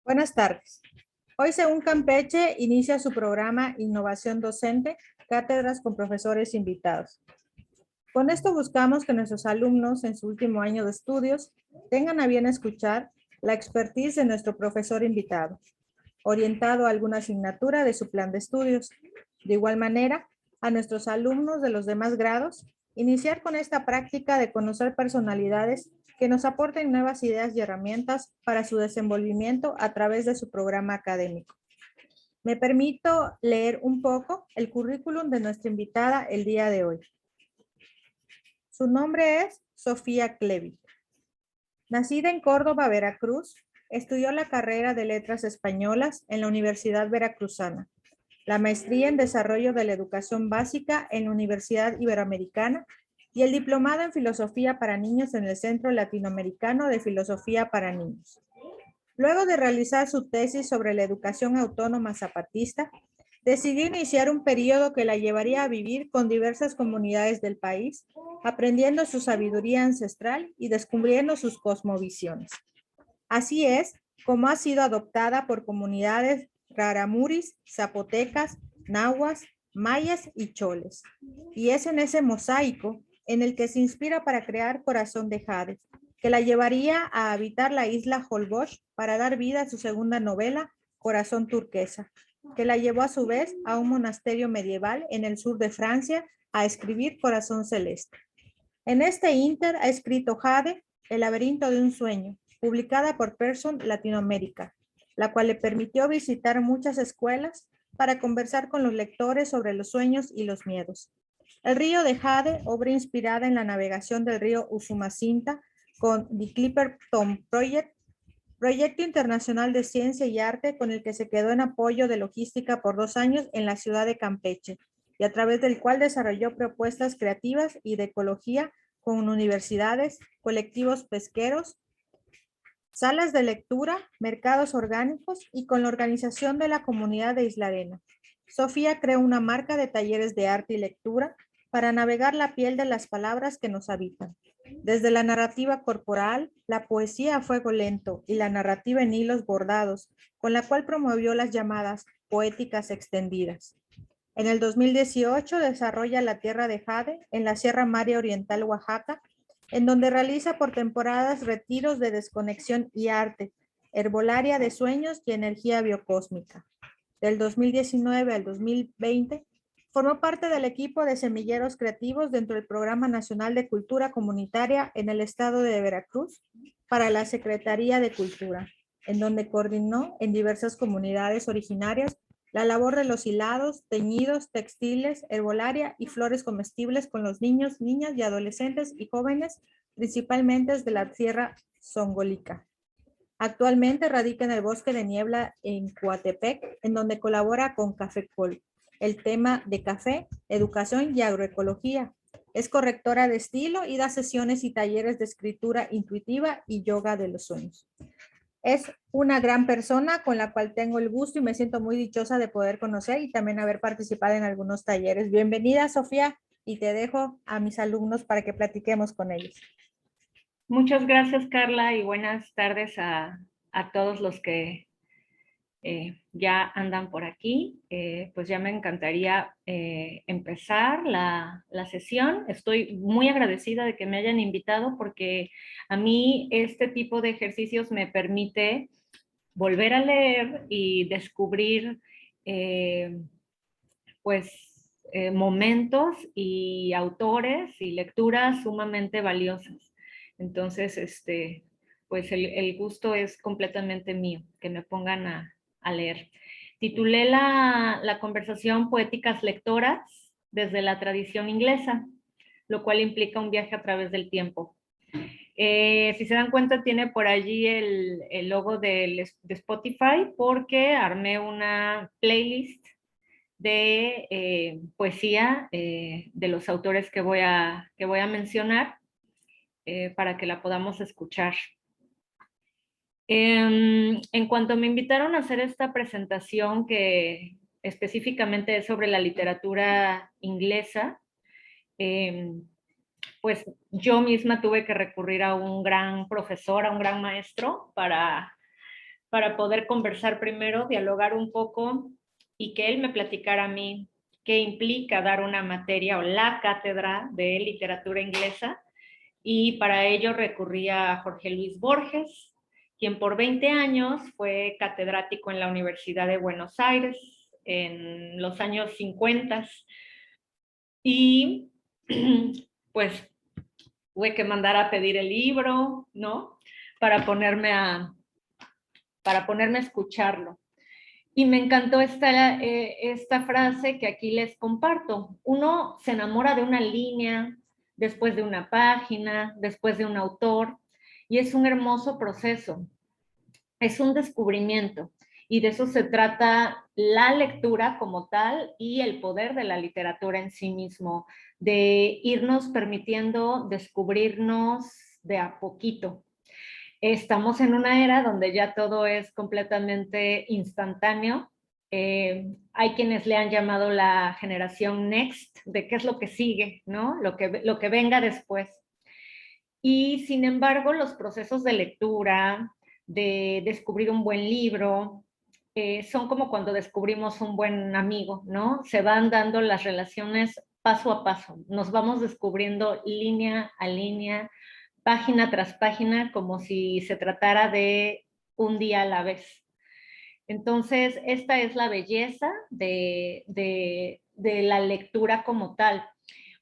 Buenas tardes. Hoy, según Campeche, inicia su programa Innovación Docente, cátedras con profesores invitados. Con esto buscamos que nuestros alumnos en su último año de estudios tengan a bien escuchar la expertise de nuestro profesor invitado, orientado a alguna asignatura de su plan de estudios. De igual manera, a nuestros alumnos de los demás grados, iniciar con esta práctica de conocer personalidades que nos aporten nuevas ideas y herramientas para su desenvolvimiento a través de su programa académico. Me permito leer un poco el currículum de nuestra invitada el día de hoy. Su nombre es Sofía Clevi. Nacida en Córdoba, Veracruz, estudió la carrera de Letras Españolas en la Universidad Veracruzana, la maestría en Desarrollo de la Educación Básica en la Universidad Iberoamericana y el diplomado en Filosofía para Niños en el Centro Latinoamericano de Filosofía para Niños. Luego de realizar su tesis sobre la educación autónoma zapatista, decidió iniciar un periodo que la llevaría a vivir con diversas comunidades del país, aprendiendo su sabiduría ancestral y descubriendo sus cosmovisiones. Así es como ha sido adoptada por comunidades raramuris, zapotecas, nahuas, mayas y choles. Y es en ese mosaico en el que se inspira para crear Corazón de Jade, que la llevaría a habitar la isla Holbox para dar vida a su segunda novela, Corazón Turquesa, que la llevó a su vez a un monasterio medieval en el sur de Francia a escribir Corazón Celeste. En este ínter ha escrito Jade, El laberinto de un sueño, publicada por Pearson Latinoamérica, la cual le permitió visitar muchas escuelas para conversar con los lectores sobre los sueños y los miedos. El río de Jade, obra inspirada en la navegación del río Usumacinta con The Clipper Tom Project, proyecto internacional de ciencia y arte con el que se quedó en apoyo de logística por 2 años en la ciudad de Campeche y a través del cual desarrolló propuestas creativas y de ecología con universidades, colectivos pesqueros, salas de lectura, mercados orgánicos y con la organización de la comunidad de Isla Arena. Sofía creó una marca de talleres de arte y lectura para navegar la piel de las palabras que nos habitan. Desde la narrativa corporal, la poesía a fuego lento y la narrativa en hilos bordados, con la cual promovió las llamadas poéticas extendidas. En el 2018 desarrolla La Tierra de Jade en la Sierra Madre Oriental, Oaxaca, en donde realiza por temporadas retiros de desconexión y arte, herbolaria de sueños y energía biocósmica. Del 2019 al 2020, formó parte del equipo de semilleros creativos dentro del Programa Nacional de Cultura Comunitaria en el estado de Veracruz para la Secretaría de Cultura, en donde coordinó en diversas comunidades originarias la labor de los hilados, teñidos, textiles, herbolaria y flores comestibles con los niños, niñas y adolescentes y jóvenes, principalmente de la tierra songolica. Actualmente radica en el Bosque de Niebla en Coatepec, en donde colabora con Café Col, el tema de café, educación y agroecología. Es correctora de estilo y da sesiones y talleres de escritura intuitiva y yoga de los sueños. Es una gran persona con la cual tengo el gusto y me siento muy dichosa de poder conocer y también haber participado en algunos talleres. Bienvenida, Sofía, y te dejo a mis alumnos para que platiquemos con ellos. Muchas gracias, Carla, y buenas tardes a todos los que ya andan por aquí. Pues ya me encantaría empezar la sesión. Estoy muy agradecida de que me hayan invitado porque a mí este tipo de ejercicios me permite volver a leer y descubrir momentos y autores y lecturas sumamente valiosas. Entonces, pues el gusto es completamente mío, que me pongan a leer. Titulé la conversación Poéticas Lectoras desde la tradición inglesa, lo cual implica un viaje a través del tiempo. Si se dan cuenta, tiene por allí el logo de Spotify porque armé una playlist de poesía de los autores que voy a mencionar para que la podamos escuchar. En cuanto me invitaron a hacer esta presentación que específicamente es sobre la literatura inglesa, pues yo misma tuve que recurrir a un gran profesor, a un gran maestro para para poder conversar primero, dialogar un poco y que él me platicara a mí qué implica dar una materia o la cátedra de literatura inglesa. Y para ello recurría a Jorge Luis Borges, quien por 20 años fue catedrático en la Universidad de Buenos Aires en los años 50. Y pues tuve que mandar a pedir el libro, ¿no? Para ponerme a escucharlo. Y me encantó esta frase que aquí les comparto. Uno se enamora de una línea, después de una página, después de un autor, y es un hermoso proceso. Es un descubrimiento. Y de eso se trata la lectura como tal y el poder de la literatura en sí mismo, de irnos permitiendo descubrirnos de a poquito. Estamos en una era donde ya todo es completamente instantáneo. Hay quienes le han llamado la generación next, de qué es lo que sigue, ¿no? Lo que venga después. Y sin embargo, los procesos de lectura, de descubrir un buen libro, son como cuando descubrimos un buen amigo, ¿no? Se van dando las relaciones paso a paso. Nos vamos descubriendo línea a línea, página tras página, como si se tratara de un día a la vez. Entonces, esta es la belleza de la lectura como tal.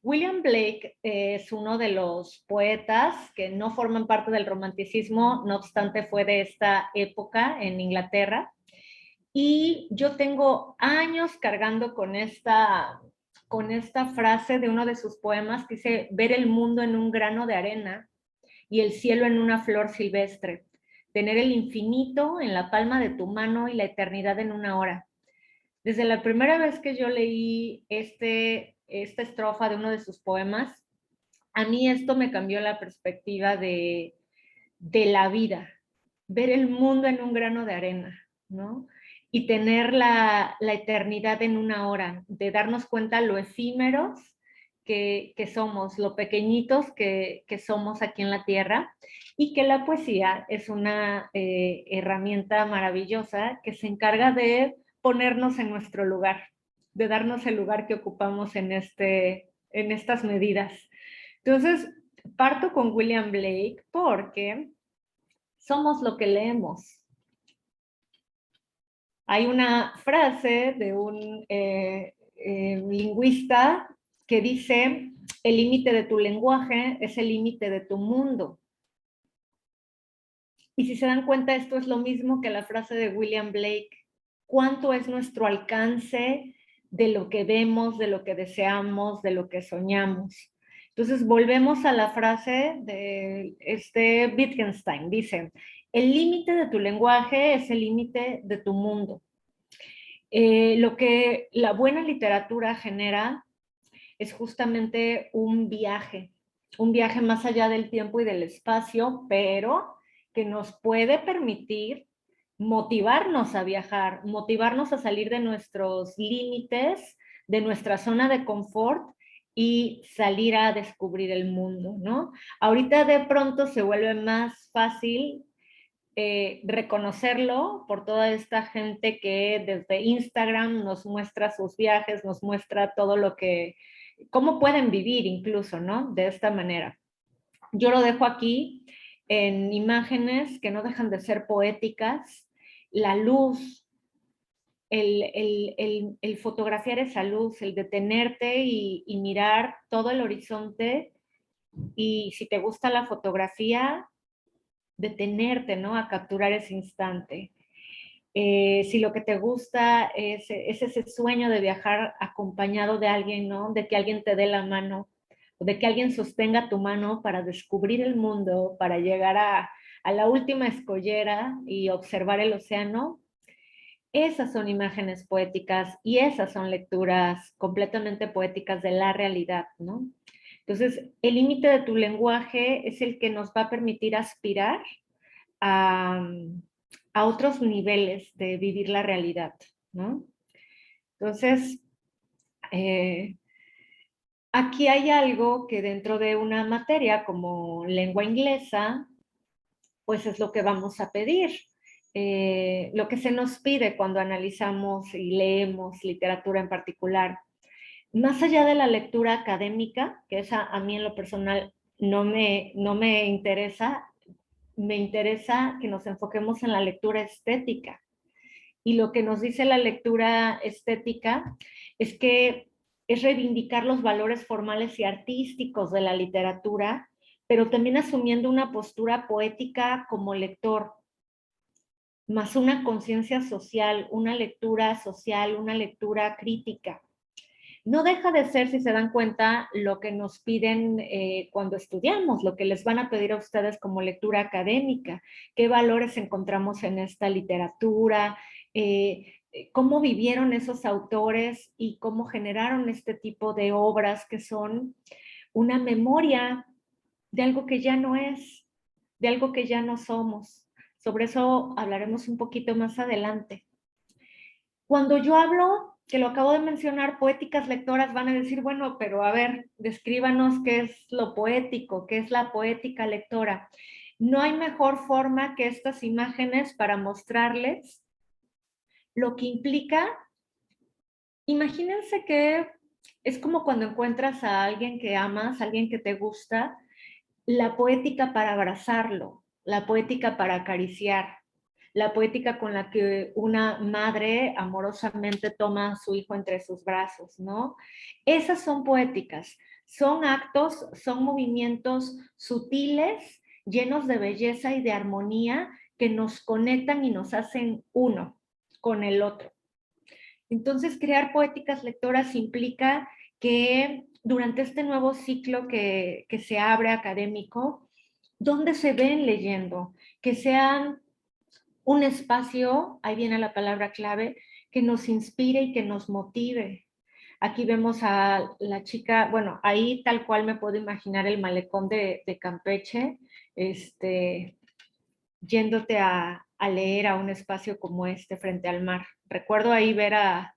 William Blake es uno de los poetas que no forman parte del romanticismo, no obstante fue de esta época en Inglaterra. Y yo tengo años cargando con esta frase de uno de sus poemas que dice, ver el mundo en un grano de arena y el cielo en una flor silvestre, tener el infinito en la palma de tu mano y la eternidad en una hora. Desde la primera vez que yo leí esta estrofa de uno de sus poemas, a mí esto me cambió la perspectiva de la vida, ver el mundo en un grano de arena, ¿no? Y tener la eternidad en una hora, de darnos cuenta lo efímeros que somos, lo pequeñitos que somos aquí en la tierra, y que la poesía es una herramienta maravillosa que se encarga de ponernos en nuestro lugar, de darnos el lugar que ocupamos en estas medidas. Entonces, parto con William Blake porque somos lo que leemos. Hay una frase de un lingüista que dice, el límite de tu lenguaje es el límite de tu mundo. Y si se dan cuenta, esto es lo mismo que la frase de William Blake. ¿Cuánto es nuestro alcance de lo que vemos, de lo que deseamos, de lo que soñamos? Entonces, volvemos a la frase de Wittgenstein. Dice, el límite de tu lenguaje es el límite de tu mundo. Lo que la buena literatura genera es justamente un viaje más allá del tiempo y del espacio, pero que nos puede permitir motivarnos a viajar, motivarnos a salir de nuestros límites, de nuestra zona de confort y salir a descubrir el mundo, ¿no? Ahorita de pronto se vuelve más fácil reconocerlo por toda esta gente que desde Instagram nos muestra sus viajes, nos muestra todo lo que, cómo pueden vivir incluso, ¿no? De esta manera. Yo lo dejo aquí en imágenes que no dejan de ser poéticas, la luz, el fotografiar esa luz, el detenerte y mirar todo el horizonte, y si te gusta la fotografía, detenerte, ¿no? A capturar ese instante. Si lo que te gusta es ese sueño de viajar acompañado de alguien, ¿no? De que alguien te dé la mano, o de que alguien sostenga tu mano para descubrir el mundo, para llegar a la última escollera y observar el océano. Esas son imágenes poéticas y esas son lecturas completamente poéticas de la realidad, ¿no? Entonces, el límite de tu lenguaje es el que nos va a permitir aspirar a otros niveles de vivir la realidad, ¿no? Entonces, aquí hay algo que dentro de una materia como lengua inglesa, pues es lo que vamos a pedir. lo que se nos pide cuando analizamos y leemos literatura en particular. Más allá de la lectura académica, que esa a mí en lo personal no me interesa, me interesa que nos enfoquemos en la lectura estética. Y lo que nos dice la lectura estética es que es reivindicar los valores formales y artísticos de la literatura, pero también asumiendo una postura poética como lector, más una conciencia social, una lectura social, una lectura crítica. No deja de ser, si se dan cuenta, lo que nos piden cuando estudiamos, lo que les van a pedir a ustedes como lectura académica, qué valores encontramos en esta literatura, cómo vivieron esos autores y cómo generaron este tipo de obras que son una memoria de algo que ya no es, de algo que ya no somos. Sobre eso hablaremos un poquito más adelante. Cuando yo hablo, que lo acabo de mencionar, poéticas lectoras, van a decir, bueno, pero a ver, descríbanos qué es lo poético, qué es la poética lectora. No hay mejor forma que estas imágenes para mostrarles lo que implica. Imagínense que es como cuando encuentras a alguien que amas, a alguien que te gusta, la poética para abrazarlo, la poética para acariciar, la poética con la que una madre amorosamente toma a su hijo entre sus brazos, ¿no? Esas son poéticas, son actos, son movimientos sutiles, llenos de belleza y de armonía que nos conectan y nos hacen uno con el otro. Entonces, crear poéticas lectoras implica que durante este nuevo ciclo que se abre académico, ¿dónde se ven leyendo? Que sean un espacio, ahí viene la palabra clave, que nos inspire y que nos motive. Aquí vemos a la chica, bueno, ahí tal cual me puedo imaginar el malecón de Campeche, yéndote a leer a un espacio como este frente al mar. Recuerdo ahí ver a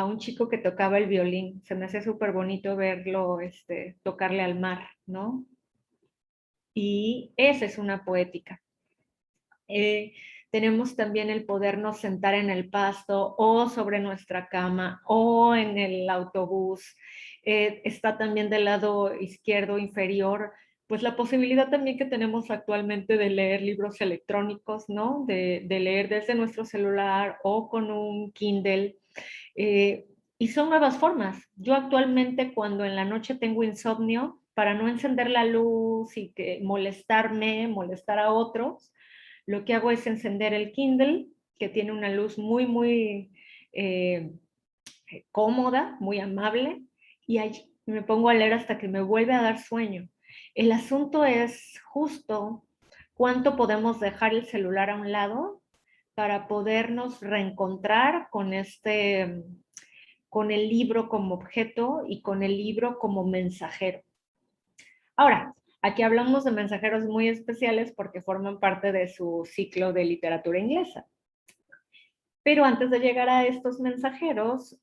un chico que tocaba el violín. Se me hace súper bonito verlo tocarle al mar, ¿no? Y esa es una poética. Tenemos también el podernos sentar en el pasto o sobre nuestra cama o en el autobús. Está también del lado izquierdo inferior, pues la posibilidad también que tenemos actualmente de leer libros electrónicos, ¿no? De leer desde nuestro celular o con un Kindle. Y son nuevas formas. Yo actualmente cuando en la noche tengo insomnio, para no encender la luz y que molestar a otros, lo que hago es encender el Kindle, que tiene una luz muy eh, cómoda, muy amable, y ahí me pongo a leer hasta que me vuelve a dar sueño. El asunto es justo cuánto podemos dejar el celular a un lado para podernos reencontrar con el libro como objeto y con el libro como mensajero. Ahora, aquí hablamos de mensajeros muy especiales porque forman parte de su ciclo de literatura inglesa. Pero antes de llegar a estos mensajeros,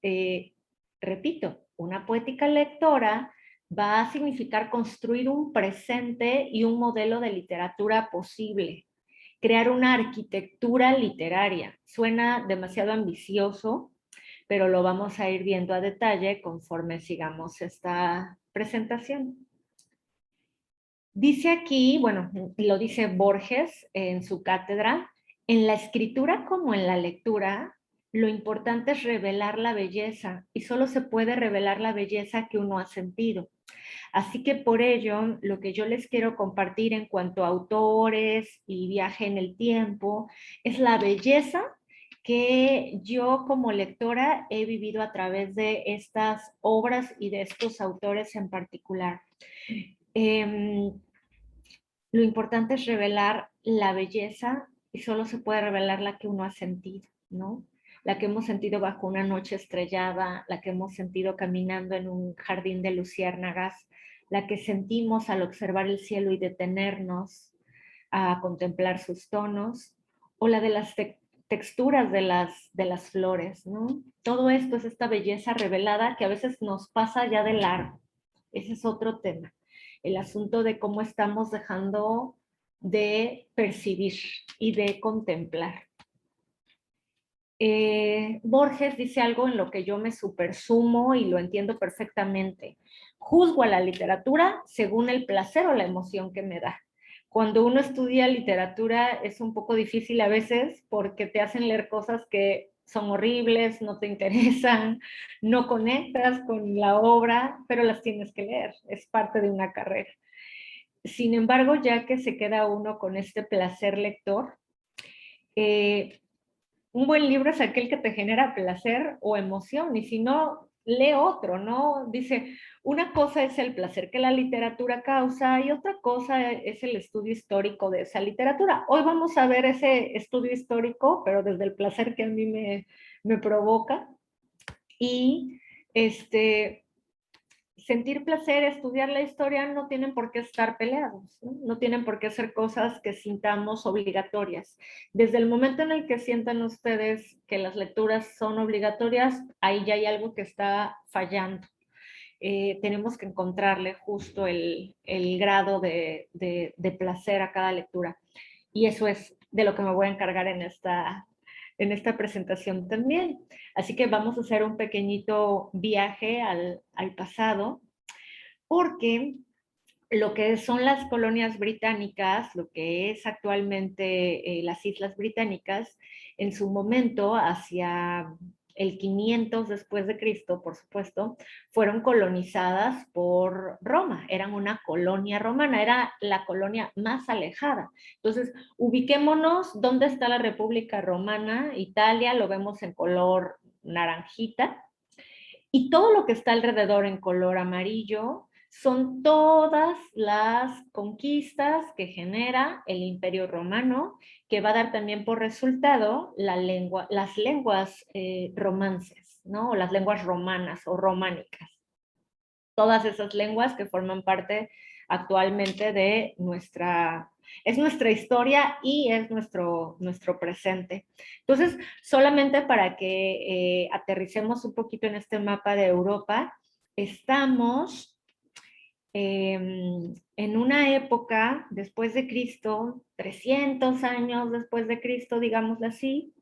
repito, una poética lectora va a significar construir un presente y un modelo de literatura posible, crear una arquitectura literaria. Suena demasiado ambicioso, pero lo vamos a ir viendo a detalle conforme sigamos esta presentación. Dice aquí, bueno, lo dice Borges en su cátedra, en la escritura como en la lectura, lo importante es revelar la belleza y solo se puede revelar la belleza que uno ha sentido. Así que por ello, lo que yo les quiero compartir en cuanto a autores y viaje en el tiempo es la belleza que yo como lectora he vivido a través de estas obras y de estos autores en particular. Lo importante es revelar la belleza y solo se puede revelar la que uno ha sentido, ¿no? La que hemos sentido bajo una noche estrellada, la que hemos sentido caminando en un jardín de luciérnagas, la que sentimos al observar el cielo y detenernos a contemplar sus tonos, o la de las texturas de las flores, ¿no? Todo esto es esta belleza revelada que a veces nos pasa ya de largo. Ese es otro tema. El asunto de cómo estamos dejando de percibir y de contemplar. Borges dice algo en lo que yo me supersumo y lo entiendo perfectamente. Juzgo a la literatura según el placer o la emoción que me da. Cuando uno estudia literatura es un poco difícil a veces porque te hacen leer cosas que son horribles, no te interesan, no conectas con la obra, pero las tienes que leer, es parte de una carrera. Sin embargo, ya que se queda uno con este placer lector, un buen libro es aquel que te genera placer o emoción, y si no, lee otro, ¿no? Dice, una cosa es el placer que la literatura causa y otra cosa es el estudio histórico de esa literatura. Hoy vamos a ver ese estudio histórico, pero desde el placer que a mí me provoca. Y sentir placer, estudiar la historia, no tienen por qué estar peleados, ¿no? No tienen por qué ser cosas que sintamos obligatorias. Desde el momento en el que sientan ustedes que las lecturas son obligatorias, ahí ya hay algo que está fallando. Tenemos que encontrarle justo el grado de placer a cada lectura. Y eso es de lo que me voy a encargar en esta presentación también. Así que vamos a hacer un pequeñito viaje al pasado, porque lo que son las colonias británicas, lo que es actualmente las Islas Británicas, en su momento, hacia el 500 después de Cristo, por supuesto, fueron colonizadas por Roma, eran una colonia romana, era la colonia más alejada. Entonces, ubiquémonos dónde está la República Romana, Italia, lo vemos en color naranjita, y todo lo que está alrededor en color amarillo son todas las conquistas que genera el Imperio Romano, que va a dar también por resultado las lenguas romances, ¿no? O las lenguas romanas o románicas. Todas esas lenguas que forman parte actualmente de es nuestra historia y es nuestro presente. Entonces, solamente para que aterricemos un poquito en este mapa de Europa, estamos en una época después de Cristo, 300 años después de Cristo, digámoslo así,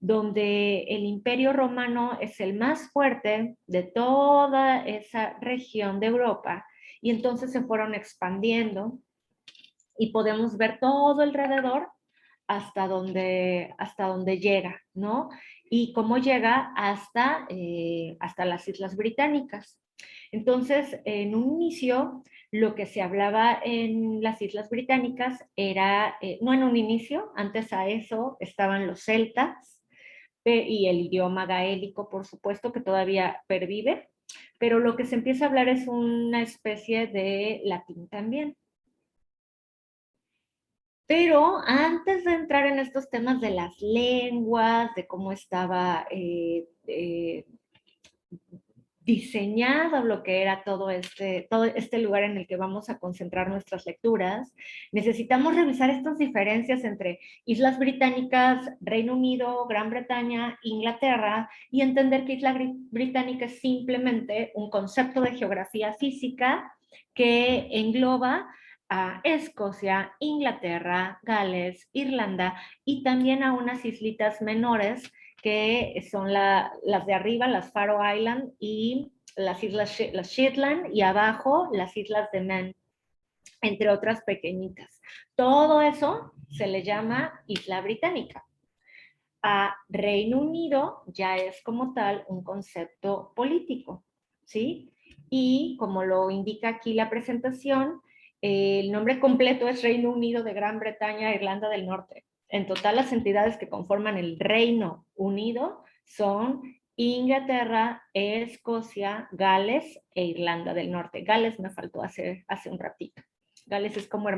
donde el Imperio Romano es el más fuerte de toda esa región de Europa, y entonces se fueron expandiendo y podemos ver todo alrededor hasta donde llega, ¿no? Y cómo llega hasta las Islas Británicas. Entonces, en un inicio, lo que se hablaba en las Islas Británicas era, no en un inicio, antes a eso estaban los celtas, y el idioma gaélico, por supuesto, que todavía pervive, pero lo que se empieza a hablar es una especie de latín también. Pero antes de entrar en estos temas de las lenguas, de cómo estaba diseñado lo que era todo este lugar en el que vamos a concentrar nuestras lecturas, necesitamos revisar estas diferencias entre Islas Británicas, Reino Unido, Gran Bretaña, Inglaterra, y entender que Isla Británica es simplemente un concepto de geografía física que engloba a Escocia, Inglaterra, Gales, Irlanda y también a unas islitas menores que son las de arriba, las Faroe Island y las Shetland, y abajo las islas de Man, entre otras pequeñitas. Todo eso se le llama Isla Británica. A Reino Unido ya es como tal un concepto político, ¿sí? Y como lo indica aquí la presentación, el nombre completo es Reino Unido de Gran Bretaña e Irlanda del Norte. En total, las entidades que conforman el Reino Unido son Inglaterra, Escocia, Gales e Irlanda del Norte. Gales me faltó hace un ratito. Gales es como la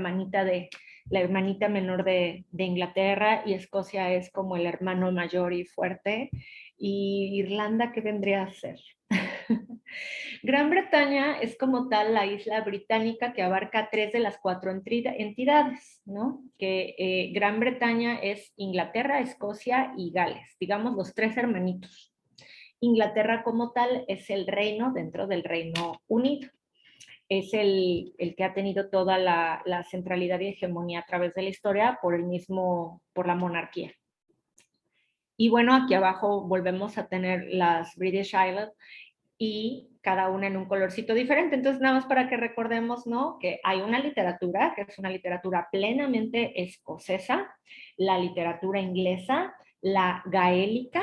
hermanita menor de Inglaterra, y Escocia es como el hermano mayor y fuerte, y Irlanda, ¿qué vendría a ser? Gran Bretaña es como tal la isla británica que abarca 3 de las 4 entidades, ¿no? Que Gran Bretaña es Inglaterra, Escocia y Gales, digamos los 3 hermanitos. Inglaterra como tal es el reino dentro del Reino Unido. Es el que ha tenido toda la centralidad y hegemonía a través de la historia por la monarquía. Y bueno, aquí abajo volvemos a tener las British Isles y cada una en un colorcito diferente. Entonces, nada más para que recordemos, ¿no? Que hay una literatura, que es una literatura plenamente escocesa, la literatura inglesa, la gaélica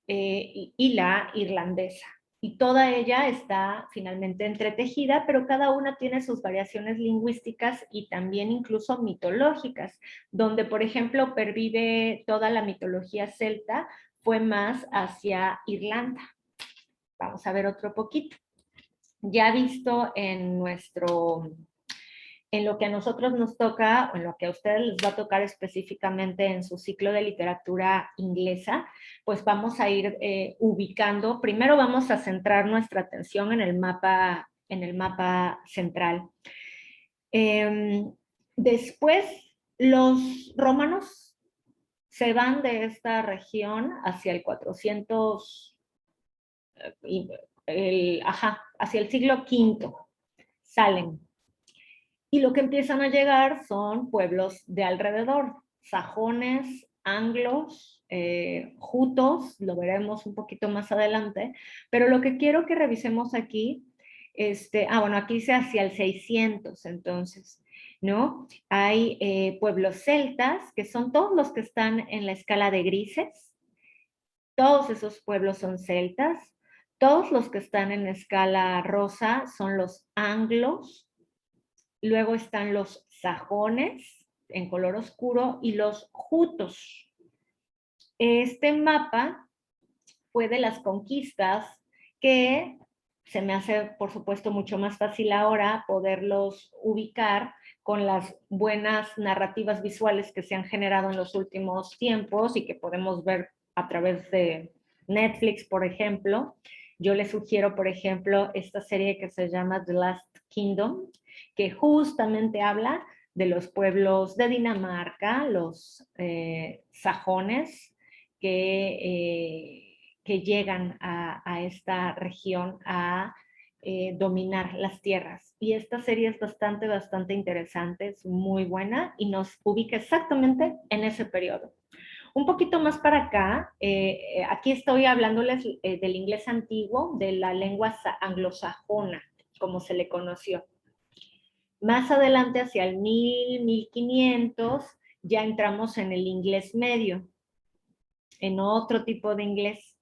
y la irlandesa. Y toda ella está finalmente entretejida, pero cada una tiene sus variaciones lingüísticas y también incluso mitológicas, donde, por ejemplo, pervive toda la mitología celta, fue más hacia Irlanda. Vamos a ver otro poquito. Ya visto en lo que a nosotros nos toca, o en lo que a ustedes les va a tocar específicamente en su ciclo de literatura inglesa, pues vamos a ir ubicando. Primero vamos a centrar nuestra atención en el mapa central. Después, los romanos se van de esta región hacia el 400, hacia el siglo V, salen. Y lo que empiezan a llegar son pueblos de alrededor, sajones, anglos, jutos, lo veremos un poquito más adelante, pero lo que quiero que revisemos aquí, bueno, aquí dice hacia el 600, entonces, ¿no? Hay pueblos celtas, que son todos los que están en la escala de grises, todos esos pueblos son celtas, todos los que están en escala rosa son los anglos. Luego están los sajones en color oscuro y los jutos. Este mapa fue de las conquistas que se me hace, por supuesto, mucho más fácil ahora poderlos ubicar con las buenas narrativas visuales que se han generado en los últimos tiempos y que podemos ver a través de Netflix, por ejemplo. Yo les sugiero, por ejemplo, esta serie que se llama The Last Kingdom, que justamente habla de los pueblos de Dinamarca, los sajones, que llegan a esta región a dominar las tierras. Y esta serie es bastante interesante, es muy buena y nos ubica exactamente en ese periodo. Un poquito más para acá, aquí estoy hablándoles del inglés antiguo, de la lengua anglosajona, como se le conoció. Más adelante, hacia el 1500, ya entramos en el inglés medio, en otro tipo de inglés.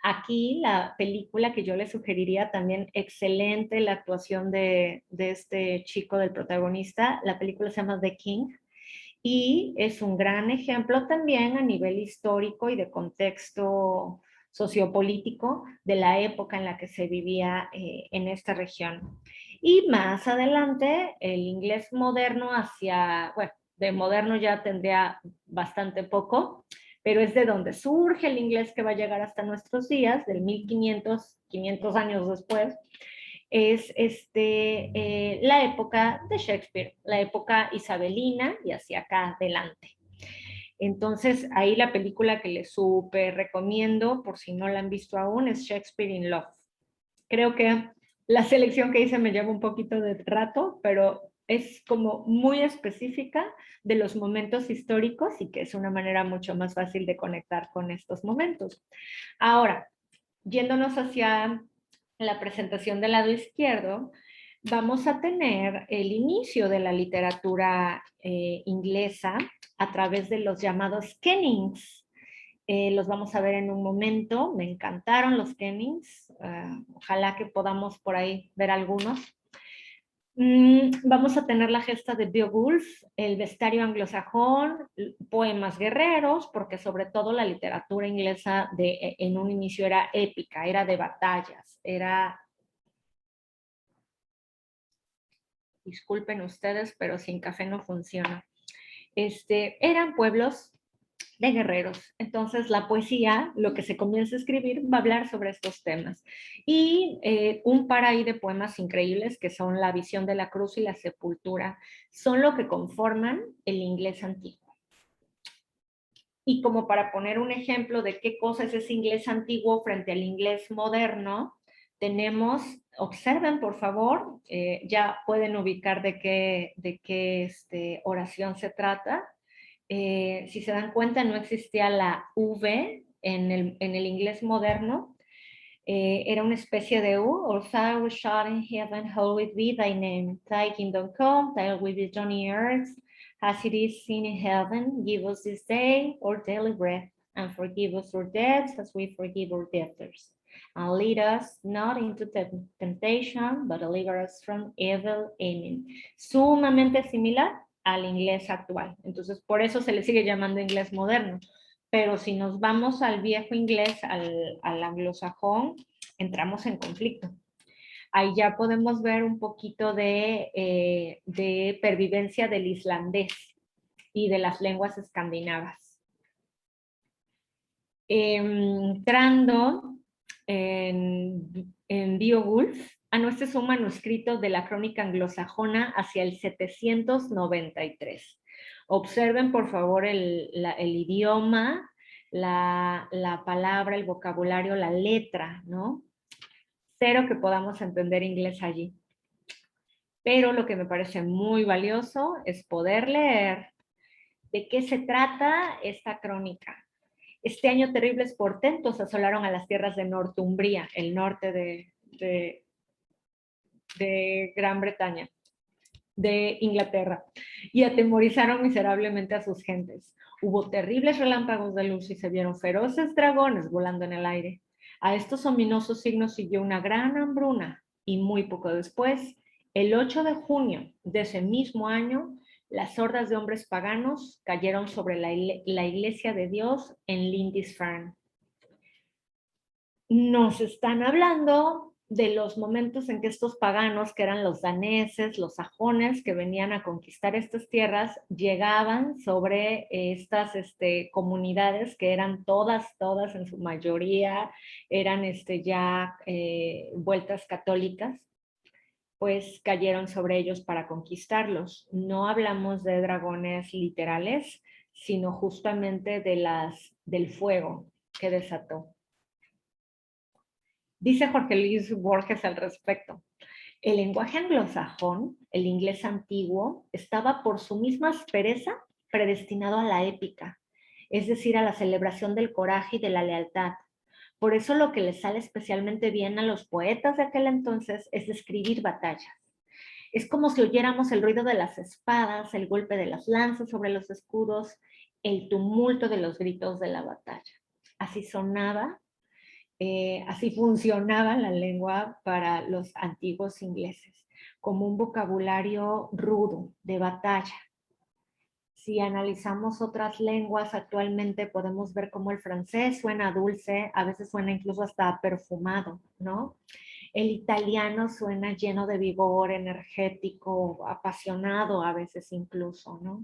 Aquí la película que yo les sugeriría también, excelente la actuación de este chico, del protagonista, la película se llama The King, y es un gran ejemplo también a nivel histórico y de contexto sociopolítico de la época en la que se vivía en esta región. Y más adelante, el inglés moderno bueno, de moderno ya tendría bastante poco, pero es de donde surge el inglés que va a llegar hasta nuestros días, del 1500, 500 años después, es la época de Shakespeare, la época isabelina y hacia acá adelante. Entonces, ahí la película que les súper recomiendo, por si no la han visto aún, es Shakespeare in Love. Creo que la selección que hice me lleva un poquito de rato, pero es como muy específica de los momentos históricos y que es una manera mucho más fácil de conectar con estos momentos. Ahora, yéndonos hacia la presentación del lado izquierdo, vamos a tener el inicio de la literatura inglesa a través de los llamados kennings. Los vamos a ver en un momento. Me encantaron los kennings. Ojalá que podamos por ahí ver algunos. Vamos a tener la gesta de Beowulf, el bestiario anglosajón, poemas guerreros, porque sobre todo la literatura inglesa en un inicio era épica, era de batallas, disculpen ustedes, pero sin café no funciona. Eran pueblos de guerreros. Entonces la poesía, lo que se comienza a escribir, va a hablar sobre estos temas. Y un par ahí de poemas increíbles que son La visión de la cruz y La sepultura, son lo que conforman el inglés antiguo. Y como para poner un ejemplo de qué cosa es ese inglés antiguo frente al inglés moderno, tenemos, observen por favor, ya pueden ubicar de qué oración se trata. si se dan cuenta, no existía la V en el inglés moderno. Era una especie de U. Or thou shalt in heaven, hallowed be thy name. Thy kingdom come, thy will be done in earth, as it is seen in heaven. Give us this day our daily bread, and forgive us our debts as we forgive our debtors. And lead us not into temptation, but deliver us from evil. Amen. Sumamente similar al inglés actual. Entonces, por eso se le sigue llamando inglés moderno. Pero si nos vamos al viejo inglés, al anglosajón, entramos en conflicto. Ahí ya podemos ver un poquito de pervivencia del islandés y de las lenguas escandinavas. Entrando en Beowulf, este es un manuscrito de la crónica anglosajona hacia el 793. Observen, por favor, el idioma, la palabra, el vocabulario, la letra, ¿no? Cero que podamos entender inglés allí. Pero lo que me parece muy valioso es poder leer de qué se trata esta crónica. Este año terribles portentos asolaron a las tierras de Northumbria, el norte de Gran Bretaña, de Inglaterra, y atemorizaron miserablemente a sus gentes. Hubo terribles relámpagos de luz y se vieron feroces dragones volando en el aire. A estos ominosos signos siguió una gran hambruna, y muy poco después, el 8 de junio de ese mismo año, las hordas de hombres paganos cayeron sobre la iglesia de Dios en Lindisfarne. Nos están hablando de los momentos en que estos paganos, que eran los daneses, los sajones, que venían a conquistar estas tierras, llegaban sobre estas comunidades que eran todas en su mayoría, eran ya vueltas católicas, pues cayeron sobre ellos para conquistarlos. No hablamos de dragones literales, sino justamente del fuego que desató. Dice Jorge Luis Borges al respecto: el lenguaje anglosajón, el inglés antiguo, estaba por su misma aspereza predestinado a la épica, es decir, a la celebración del coraje y de la lealtad. Por eso lo que les sale especialmente bien a los poetas de aquel entonces es describir batallas. Es como si oyéramos el ruido de las espadas, el golpe de las lanzas sobre los escudos, el tumulto de los gritos de la batalla. Así sonaba, así funcionaba la lengua para los antiguos ingleses, como un vocabulario rudo, de batalla. Si analizamos otras lenguas actualmente, podemos ver cómo el francés suena dulce, a veces suena incluso hasta perfumado, ¿no? El italiano suena lleno de vigor, energético, apasionado a veces incluso, ¿no?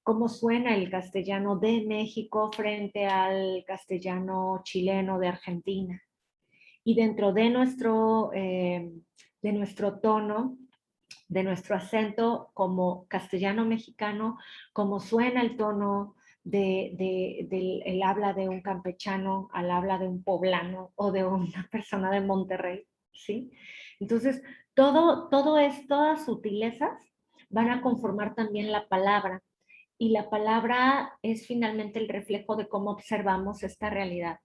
Cómo suena el castellano de México frente al castellano chileno de Argentina. Y dentro de nuestro tono, de nuestro acento como castellano mexicano, cómo suena el tono del habla de un campechano al habla de un poblano o de una persona de Monterrey, ¿sí? Entonces, todas sutilezas van a conformar también la palabra, y la palabra es finalmente el reflejo de cómo observamos esta realidad.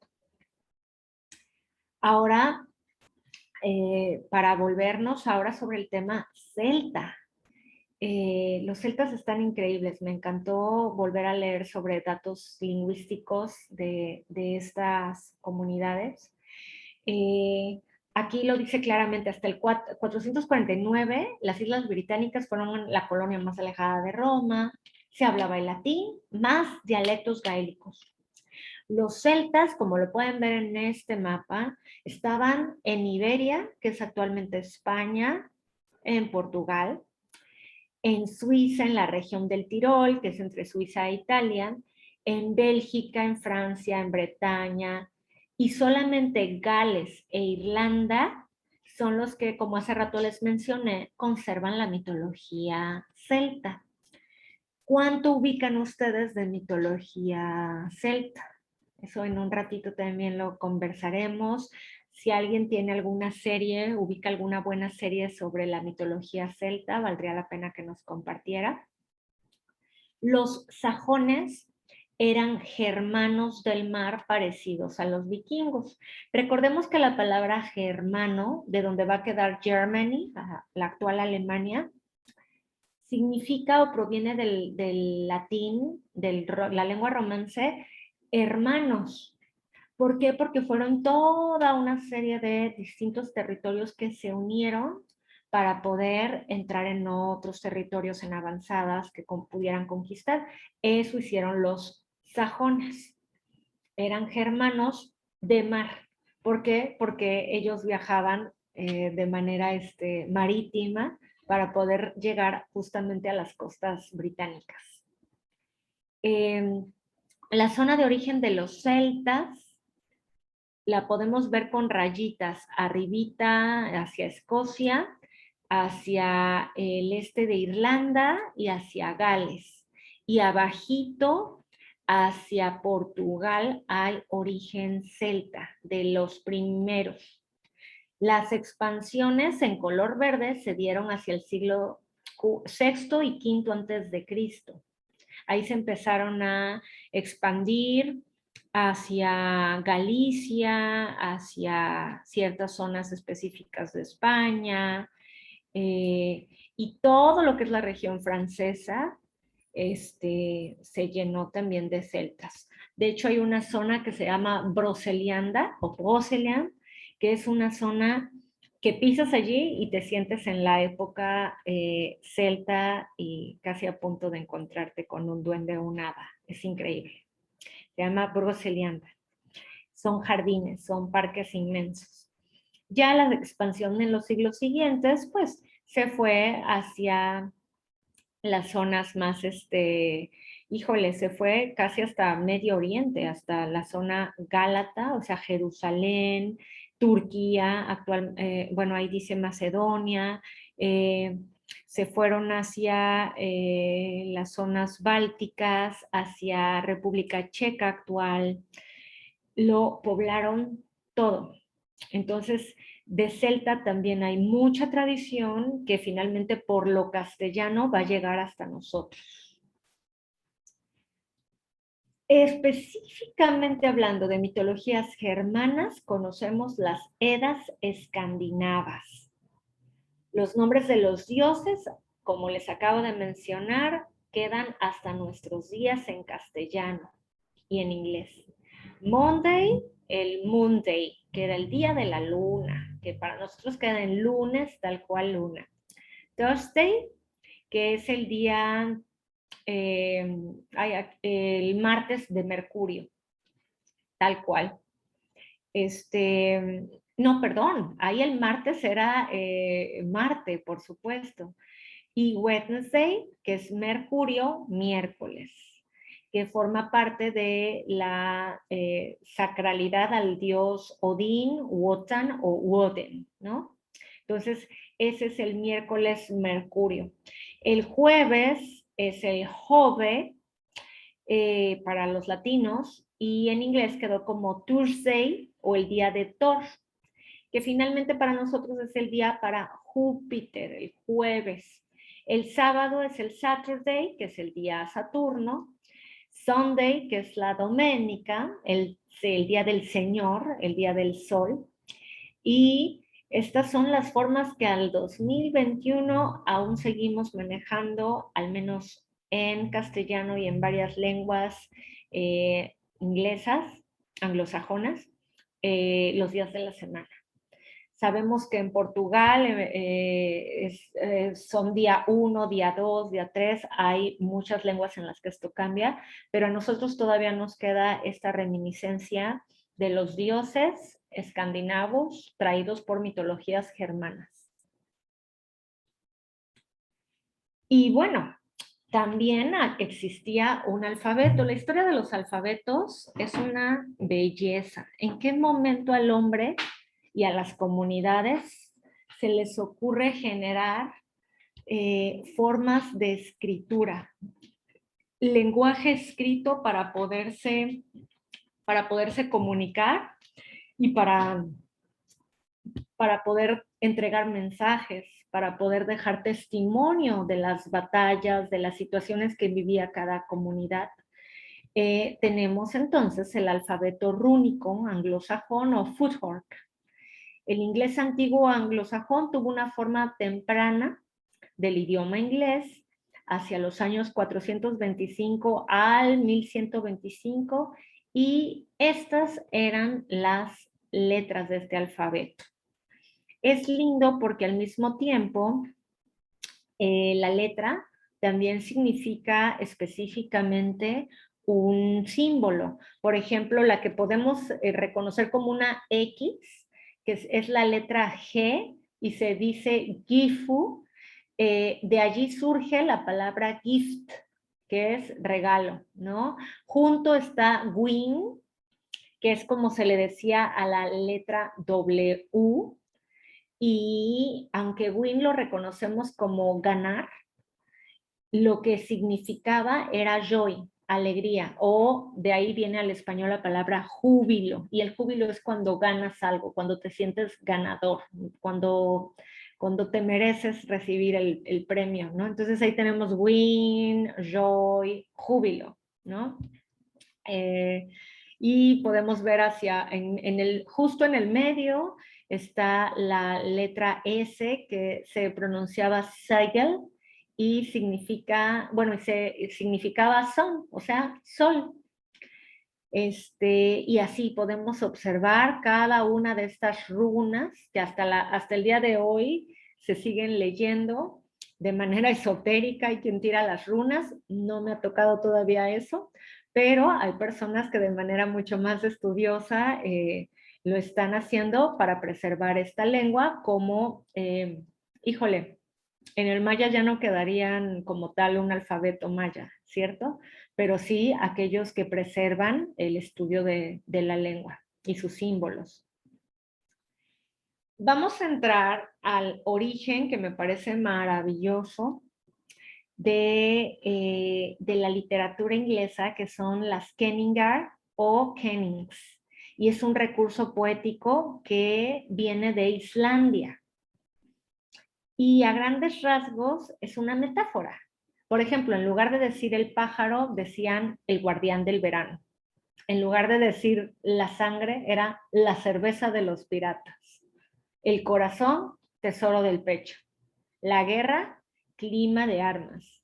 Ahora, para volvernos ahora sobre el tema celta. Los celtas están increíbles. Me encantó volver a leer sobre datos lingüísticos de estas comunidades. Aquí lo dice claramente: hasta el 449, las Islas Británicas fueron la colonia más alejada de Roma, se hablaba el latín, más dialectos gaélicos. Los celtas, como lo pueden ver en este mapa, estaban en Iberia, que es actualmente España, en Portugal, en Suiza, en la región del Tirol, que es entre Suiza e Italia, en Bélgica, en Francia, en Bretaña, y solamente Gales e Irlanda son los que, como hace rato les mencioné, conservan la mitología celta. ¿Cuánto ubican ustedes de mitología celta? Eso en un ratito también lo conversaremos. Si alguien tiene alguna serie, ubica alguna buena serie sobre la mitología celta, valdría la pena que nos compartiera. Los sajones eran germanos del mar parecidos a los vikingos. Recordemos que la palabra germano, de donde va a quedar Germany, la actual Alemania, significa o proviene del latín, la lengua romance, hermanos. ¿Por qué? Porque fueron toda una serie de distintos territorios que se unieron para poder entrar en otros territorios en avanzadas que pudieran conquistar. Eso hicieron los sajones. Eran germanos de mar. ¿Por qué? Porque ellos viajaban de manera marítima para poder llegar justamente a las costas británicas. La zona de origen de los celtas la podemos ver con rayitas arribita hacia Escocia, hacia el este de Irlanda y hacia Gales. Y abajito hacia Portugal hay origen celta, de los primeros. Las expansiones en color verde se dieron hacia el siglo VI y V antes de Cristo. Ahí se empezaron a expandir hacia Galicia, hacia ciertas zonas específicas de España, y todo lo que es la región francesa se llenó también de celtas. De hecho, hay una zona que se llama Brocelianda o Broceliand, que es una zona que pisas allí y te sientes en la época celta y casi a punto de encontrarte con un duende o un hada. Es increíble. Se llama Brocelianda. Son jardines, son parques inmensos. Ya la expansión en los siglos siguientes, pues, se fue hacia las zonas más, híjole, se fue casi hasta Medio Oriente, hasta la zona Gálata, o sea, Jerusalén, Turquía, bueno, ahí dice Macedonia, se fueron hacia las zonas bálticas, hacia República Checa actual, lo poblaron todo. Entonces, de celta también hay mucha tradición que finalmente por lo castellano va a llegar hasta nosotros. Específicamente hablando de mitologías germanas, conocemos las Edas escandinavas. Los nombres de los dioses, como les acabo de mencionar, quedan hasta nuestros días en castellano y en inglés. Monday, el Monday, que era el día de la luna, que para nosotros queda en lunes, tal cual luna. Thursday, que es el día, el martes de Mercurio, tal cual. No, perdón, ahí el martes era Marte, por supuesto. Y Wednesday, que es Mercurio, miércoles, que forma parte de la sacralidad al dios Odín, Wotan o Woden, ¿no? Entonces, ese es el miércoles Mercurio. El jueves es el Jove para los latinos y en inglés quedó como Thursday o el día de Thor, que finalmente para nosotros es el día para Júpiter, el jueves. El sábado es el Saturday, que es el día Saturno. Sunday, que es la Doménica, el día del Señor, el día del Sol. Y estas son las formas que al 2021 aún seguimos manejando, al menos en castellano y en varias lenguas inglesas, anglosajonas, los días de la semana. Sabemos que en Portugal son día 1, día 2, día 3, hay muchas lenguas en las que esto cambia, pero a nosotros todavía nos queda esta reminiscencia de los dioses escandinavos traídos por mitologías germanas. Y bueno, también existía un alfabeto. La historia de los alfabetos es una belleza. ¿En qué momento al hombre y a las comunidades se les ocurre generar formas de escritura, lenguaje escrito para poderse comunicar y para para poder entregar mensajes, para poder dejar testimonio de las batallas, de las situaciones que vivía cada comunidad. Tenemos entonces el alfabeto rúnico anglosajón o footwork. El inglés antiguo anglosajón tuvo una forma temprana del idioma inglés hacia los años 425 al 1125 y estas eran las letras de este alfabeto. Es lindo porque al mismo tiempo la letra también significa específicamente un símbolo. Por ejemplo, la que podemos reconocer como una X, que es la letra G y se dice Gifu, de allí surge la palabra gift, que es regalo, ¿no? Junto está win, que es como se le decía a la letra W, y aunque win lo reconocemos como ganar, lo que significaba era joy, alegría, o de ahí viene al español la palabra júbilo, y el júbilo es cuando ganas algo, cuando te sientes ganador, cuando te mereces recibir el premio, ¿no? Entonces ahí tenemos win, joy, júbilo, ¿no? Y podemos ver justo en el medio está la letra S que se pronunciaba Sigel y significaba sun, o sea, sol. Y así podemos observar cada una de estas runas que hasta el día de hoy se siguen leyendo de manera esotérica. Hay quien tira las runas, no me ha tocado todavía eso, pero hay personas que de manera mucho más estudiosa lo están haciendo para preservar esta lengua como, híjole, en el maya ya no quedarían como tal un alfabeto maya, ¿cierto? Pero sí aquellos que preservan el estudio de la lengua y sus símbolos. Vamos a entrar al origen, que me parece maravilloso, de la literatura inglesa, que son las Kenningar o Kennings. Y es un recurso poético que viene de Islandia. Y a grandes rasgos es una metáfora. Por ejemplo, en lugar de decir el pájaro, decían el guardián del verano. En lugar de decir la sangre, era la cerveza de los piratas. El corazón, tesoro del pecho. La guerra, clima de armas.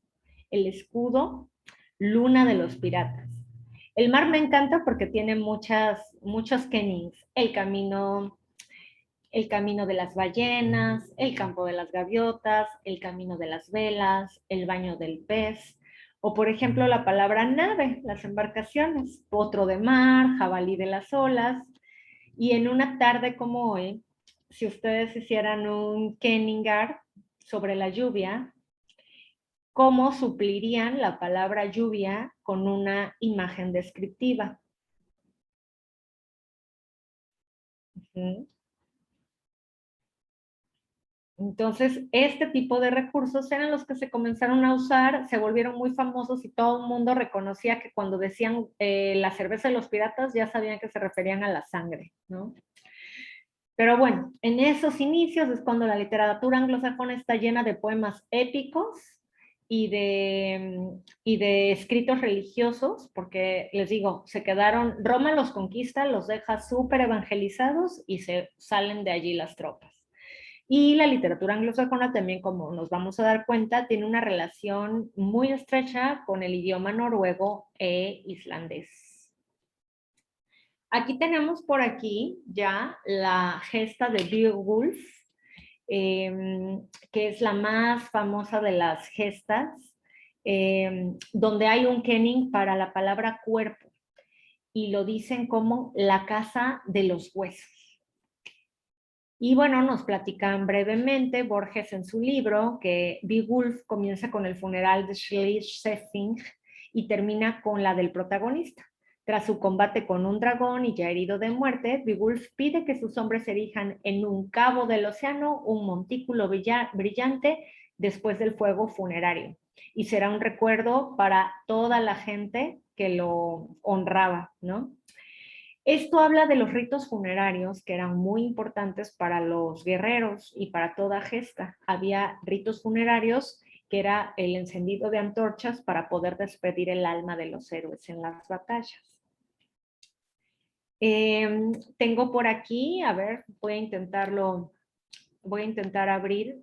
El escudo, luna de los piratas. El mar me encanta porque tiene muchos kennings. El camino de las ballenas, el campo de las gaviotas, el camino de las velas, el baño del pez, o por ejemplo la palabra nave, las embarcaciones, potro de mar, jabalí de las olas, y en una tarde como hoy, si ustedes hicieran un Kenningar sobre la lluvia, ¿cómo suplirían la palabra lluvia con una imagen descriptiva? Entonces, este tipo de recursos eran los que se comenzaron a usar, se volvieron muy famosos y todo el mundo reconocía que cuando decían la cerveza de los piratas ya sabían que se referían a la sangre, ¿no? Pero bueno, en esos inicios es cuando la literatura anglosajona está llena de poemas épicos y de escritos religiosos, porque les digo, Roma los conquista, los deja súper evangelizados y se salen de allí las tropas. Y la literatura anglosajona también, como nos vamos a dar cuenta, tiene una relación muy estrecha con el idioma noruego e islandés. Aquí tenemos por aquí ya la gesta de Beowulf, que es la más famosa de las gestas, donde hay un kenning para la palabra cuerpo y lo dicen como la casa de los huesos. Y bueno, nos platican brevemente Borges en su libro que Beowulf comienza con el funeral de Schleswig y termina con la del protagonista. Tras su combate con un dragón y ya herido de muerte, Beowulf pide que sus hombres erijan en un cabo del océano un montículo brillante después del fuego funerario. Y será un recuerdo para toda la gente que lo honraba, ¿no? Esto habla de los ritos funerarios que eran muy importantes para los guerreros y para toda gesta. Había ritos funerarios que era el encendido de antorchas para poder despedir el alma de los héroes en las batallas. Tengo por aquí, a ver, voy a intentarlo, voy a intentar abrir,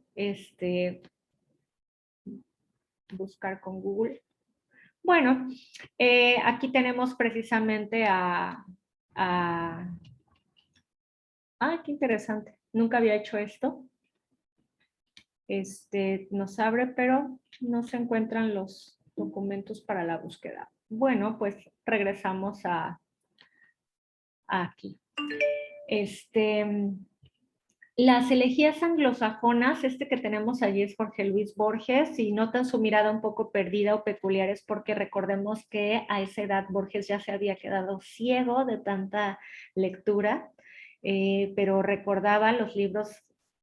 buscar con Google. Bueno, aquí tenemos precisamente qué interesante. Nunca había hecho esto. Nos abre, pero no se encuentran los documentos para la búsqueda. Bueno, pues regresamos a aquí. Las elegías anglosajonas, que tenemos allí es Jorge Luis Borges. Si notan su mirada un poco perdida o peculiar es porque recordemos que a esa edad Borges ya se había quedado ciego de tanta lectura, pero recordaba los libros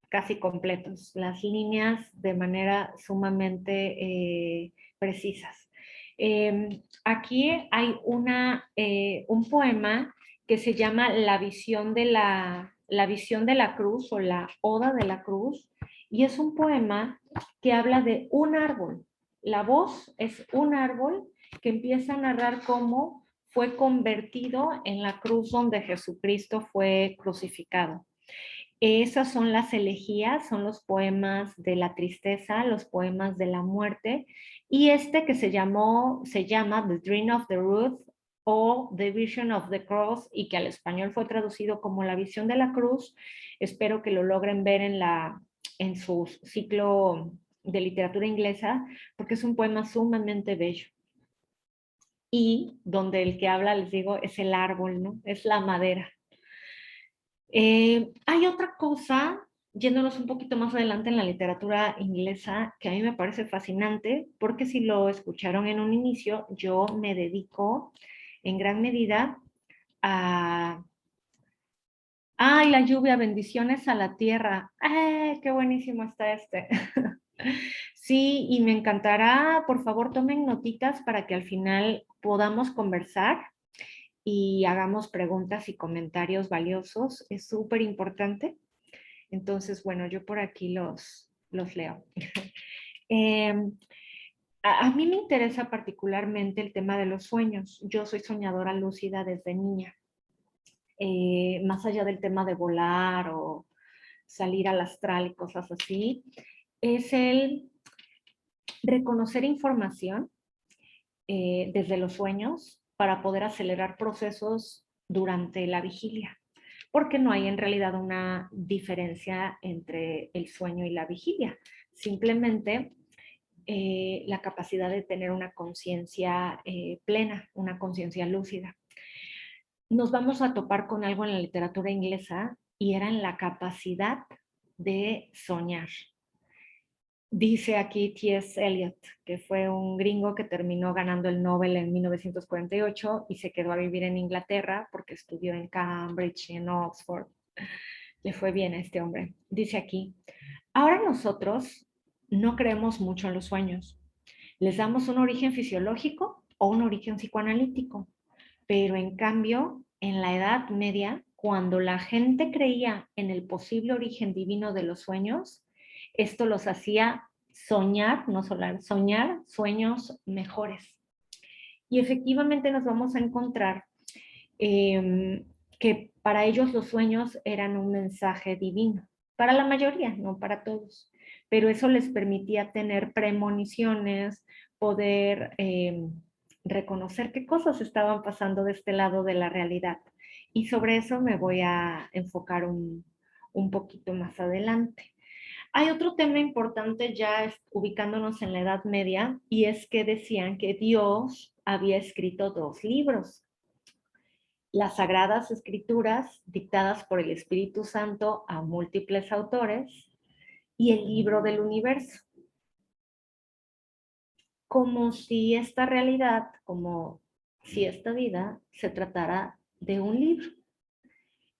casi completos, las líneas de manera sumamente precisas. Aquí hay un poema que se llama La visión de la cruz o la Oda de la Cruz, y es un poema que habla de un árbol. La voz es un árbol que empieza a narrar cómo fue convertido en la cruz donde Jesucristo fue crucificado. Esas son las elegías, son los poemas de la tristeza, los poemas de la muerte, y que se llama The Dream of the Ruth o The Vision of the Cross, y que al español fue traducido como La visión de la cruz. Espero que lo logren ver en su ciclo de literatura inglesa, porque es un poema sumamente bello. Y donde el que habla, les digo, es el árbol, ¿no? Es la madera. Hay otra cosa, yéndonos un poquito más adelante en la literatura inglesa, que a mí me parece fascinante, porque si lo escucharon en un inicio, yo me dedico en gran medida a... ¡Ay, la lluvia! Bendiciones a la tierra. ¡Ay, qué buenísimo está este! Sí, y me encantará, por favor, tomen notitas para que al final podamos conversar y hagamos preguntas y comentarios valiosos. Es súper importante. Entonces, bueno, yo por aquí los leo. Eh, a mí me interesa particularmente el tema de los sueños. Yo soy soñadora lúcida desde niña. Más allá del tema de volar o salir al astral y cosas así, es el reconocer información desde los sueños para poder acelerar procesos durante la vigilia, porque no hay en realidad una diferencia entre el sueño y la vigilia, simplemente la capacidad de tener una conciencia plena, una conciencia lúcida. Nos vamos a topar con algo en la literatura inglesa y era en la capacidad de soñar. Dice aquí T.S. Eliot, que fue un gringo que terminó ganando el Nobel en 1948 y se quedó a vivir en Inglaterra porque estudió en Cambridge y en Oxford. Le fue bien a este hombre. Dice aquí, ahora nosotros no creemos mucho en los sueños. Les damos un origen fisiológico o un origen psicoanalítico. Pero en cambio, en la Edad Media, cuando la gente creía en el posible origen divino de los sueños, esto los hacía soñar, no solo soñar sueños mejores. Y efectivamente nos vamos a encontrar que para ellos los sueños eran un mensaje divino. Para la mayoría, no para todos. Pero eso les permitía tener premoniciones, poder reconocer qué cosas estaban pasando de este lado de la realidad. Y sobre eso me voy a enfocar un poquito más adelante. Hay otro tema importante ya ubicándonos en la Edad Media, y es que decían que Dios había escrito 2 libros. Las Sagradas Escrituras, dictadas por el Espíritu Santo a múltiples autores, y el libro del universo. Como si esta realidad, como si esta vida se tratara de un libro.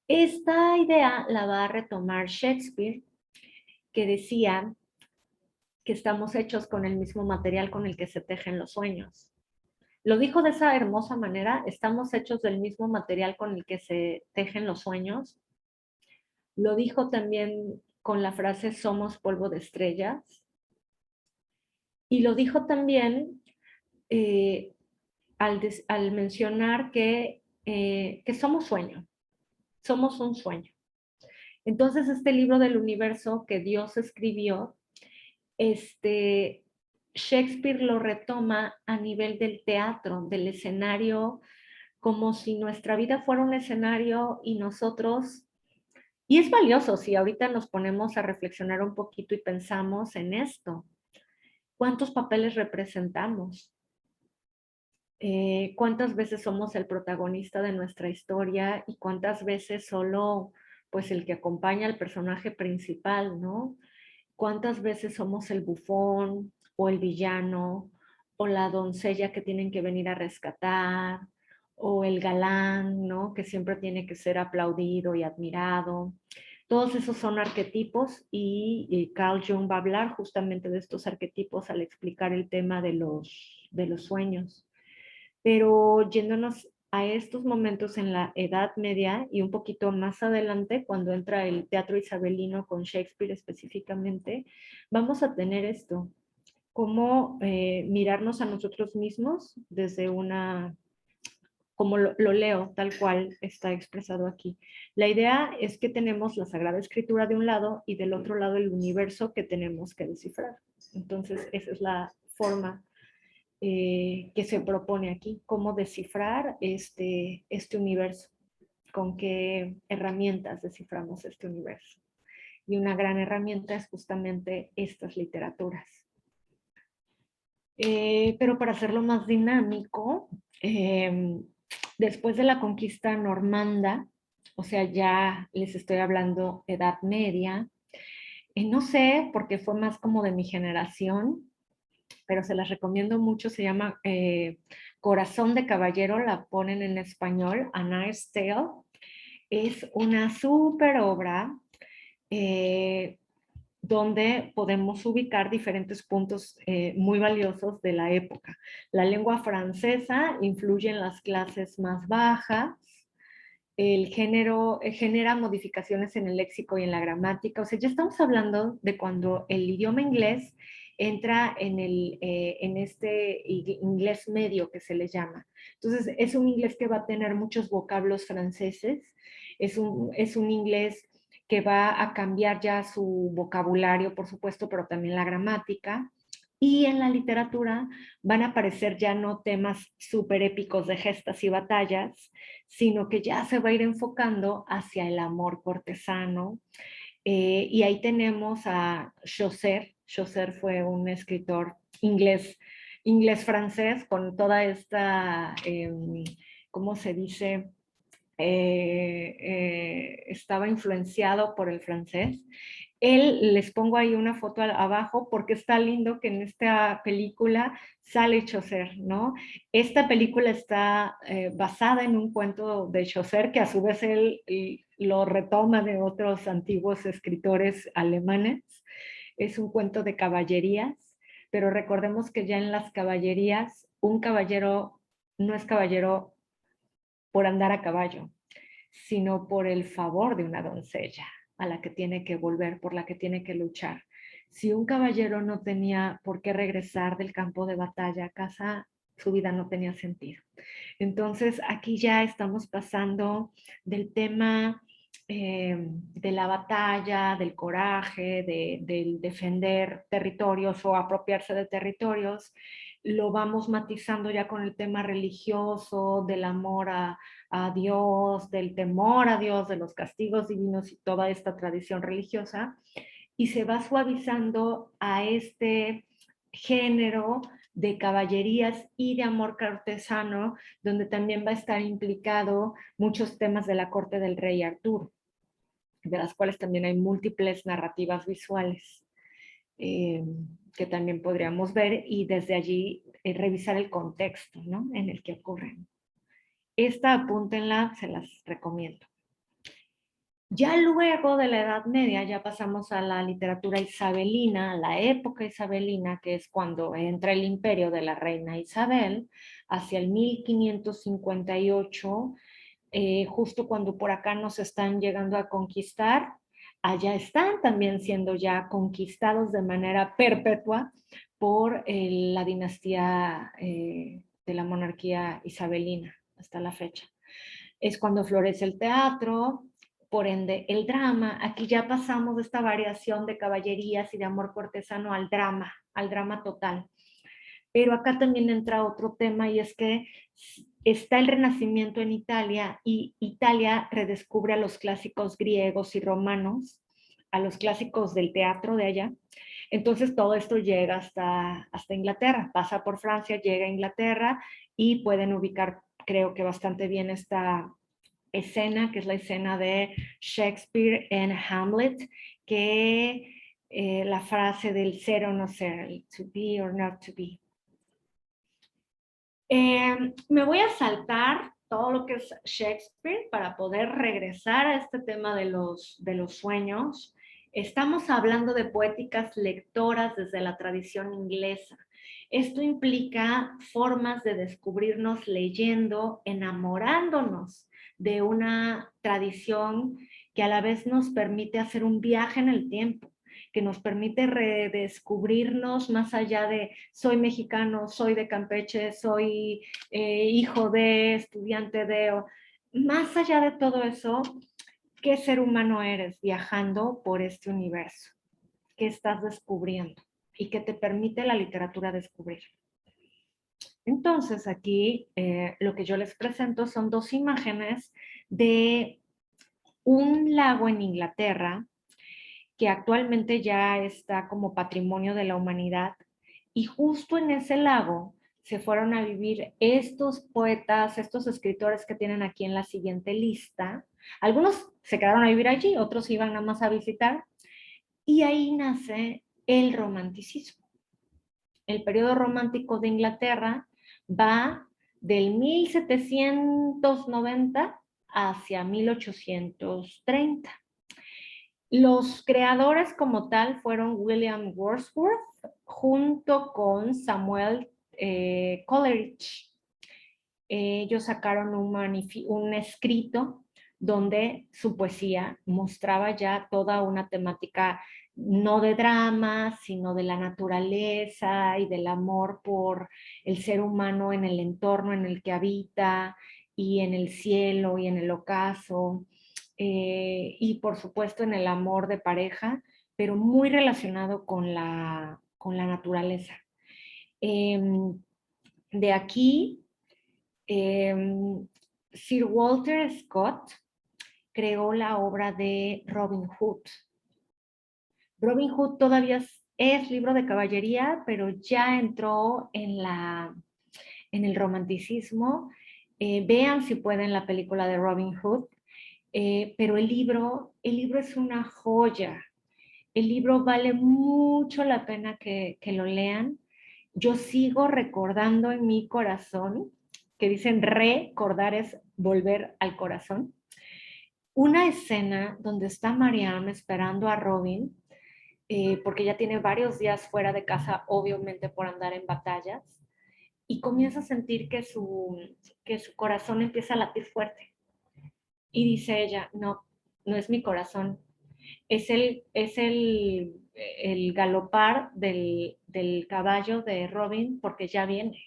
Esta idea la va a retomar Shakespeare, que decía que estamos hechos con el mismo material con el que se tejen los sueños. Lo dijo de esa hermosa manera, estamos hechos del mismo material con el que se tejen los sueños. Lo dijo también con la frase somos polvo de estrellas. Y lo dijo también al mencionar que somos sueño, somos un sueño. Entonces este libro del universo que Dios escribió, Shakespeare lo retoma a nivel del teatro, del escenario, como si nuestra vida fuera un escenario y nosotros, y es valioso si ahorita nos ponemos a reflexionar un poquito y pensamos en esto. ¿Cuántos papeles representamos? ¿Cuántas veces somos el protagonista de nuestra historia y cuántas veces solo pues el que acompaña al personaje principal, ¿no? ¿Cuántas veces somos el bufón o el villano o la doncella que tienen que venir a rescatar o el galán, ¿no? Que siempre tiene que ser aplaudido y admirado. Todos esos son arquetipos y Carl Jung va a hablar justamente de estos arquetipos al explicar el tema de los sueños. Pero yéndonos a estos momentos en la Edad Media y un poquito más adelante, cuando entra el teatro isabelino con Shakespeare específicamente, vamos a tener esto, cómo mirarnos a nosotros mismos desde una, como lo leo, tal cual está expresado aquí. La idea es que tenemos la Sagrada Escritura de un lado y del otro lado el universo que tenemos que descifrar. Entonces, esa es la forma que se propone aquí, cómo descifrar este universo, con qué herramientas desciframos este universo. Y una gran herramienta es justamente estas literaturas. Pero para hacerlo más dinámico, después de la conquista normanda, o sea, ya les estoy hablando Edad Media, no sé, porque fue más como de mi generación, pero se las recomiendo mucho, se llama Corazón de Caballero, la ponen en español, A Knight's Tale. Es una súper obra donde podemos ubicar diferentes puntos muy valiosos de la época. La lengua francesa influye en las clases más bajas, el género genera modificaciones en el léxico y en la gramática. O sea, ya estamos hablando de cuando el idioma inglés entra en este inglés medio que se le llama. Entonces, es un inglés que va a tener muchos vocablos franceses, es un inglés que va a cambiar ya su vocabulario, por supuesto, pero también la gramática. Y en la literatura van a aparecer ya no temas súper épicos de gestas y batallas, sino que ya se va a ir enfocando hacia el amor cortesano. Y ahí tenemos a Chaucer. Chaucer fue un escritor inglés-francés con toda esta, ¿cómo se dice? Estaba influenciado por el francés. Él, les pongo ahí una foto abajo porque está lindo que en esta película sale Chaucer, ¿no? Esta película está basada en un cuento de Chaucer que a su vez él lo retoma de otros antiguos escritores alemanes. Es un cuento de caballerías, pero recordemos que ya en las caballerías un caballero no es caballero por andar a caballo, sino por el favor de una doncella a la que tiene que volver, por la que tiene que luchar. Si un caballero no tenía por qué regresar del campo de batalla a casa, su vida no tenía sentido. Entonces, aquí ya estamos pasando del tema de la batalla, del coraje, del defender territorios o apropiarse de territorios, lo vamos matizando ya con el tema religioso, del amor a Dios, del temor a Dios, de los castigos divinos y toda esta tradición religiosa, y se va suavizando a este género de caballerías y de amor cortesano, donde también va a estar implicado muchos temas de la corte del rey Arturo, de las cuales también hay múltiples narrativas visuales que también podríamos ver y desde allí revisar el contexto, ¿no?, en el que ocurren. Esta apúntenla, se las recomiendo. Ya luego de la Edad Media ya pasamos a la literatura isabelina, a la época isabelina, que es cuando entra el imperio de la reina Isabel, hacia el 1558, justo cuando por acá nos están llegando a conquistar, allá están también siendo ya conquistados de manera perpetua por la dinastía de la monarquía isabelina hasta la fecha. Es cuando florece el teatro, por ende el drama. Aquí ya pasamos de esta variación de caballerías y de amor cortesano al drama total. Pero acá también entra otro tema y es que está el Renacimiento en Italia y Italia redescubre a los clásicos griegos y romanos, a los clásicos del teatro de allá. Entonces todo esto llega hasta Inglaterra, pasa por Francia, llega a Inglaterra y pueden ubicar, creo que bastante bien esta escena, que es la escena de Shakespeare en Hamlet, que la frase del ser o no ser, to be or not to be. Me voy a saltar todo lo que es Shakespeare para poder regresar a este tema de los sueños. Estamos hablando de poéticas lectoras desde la tradición inglesa. Esto implica formas de descubrirnos leyendo, enamorándonos de una tradición que a la vez nos permite hacer un viaje en el tiempo, que nos permite redescubrirnos más allá de soy mexicano, soy de Campeche, soy hijo de, estudiante de, o, más allá de todo eso, ¿qué ser humano eres viajando por este universo? ¿Qué estás descubriendo? Y qué te permite la literatura descubrir. Entonces aquí lo que yo les presento son dos imágenes de un lago en Inglaterra que actualmente ya está como patrimonio de la humanidad. Y justo en ese lago se fueron a vivir estos poetas, estos escritores que tienen aquí en la siguiente lista. Algunos se quedaron a vivir allí, otros iban nada más a visitar. Y ahí nace el romanticismo. El periodo romántico de Inglaterra va del 1790 hacia 1830. Los creadores como tal fueron William Wordsworth junto con Samuel Coleridge. Ellos sacaron un escrito donde su poesía mostraba ya toda una temática no de drama, sino de la naturaleza y del amor por el ser humano en el entorno en el que habita y en el cielo y en el ocaso. Y por supuesto en el amor de pareja, pero muy relacionado con la naturaleza. De aquí, Sir Walter Scott creó la obra de Robin Hood. Robin Hood todavía es libro de caballería, pero ya entró en el romanticismo. Vean si pueden la película de Robin Hood. Pero el libro es una joya. El libro vale mucho la pena que lo lean. Yo sigo recordando en mi corazón, que dicen recordar es volver al corazón, una escena donde está Marianne esperando a Robin, porque ya tiene varios días fuera de casa, obviamente por andar en batallas, y comienza a sentir que su corazón empieza a latir fuerte. Y dice ella, no, no es mi corazón, es el galopar del caballo de Robin porque ya viene.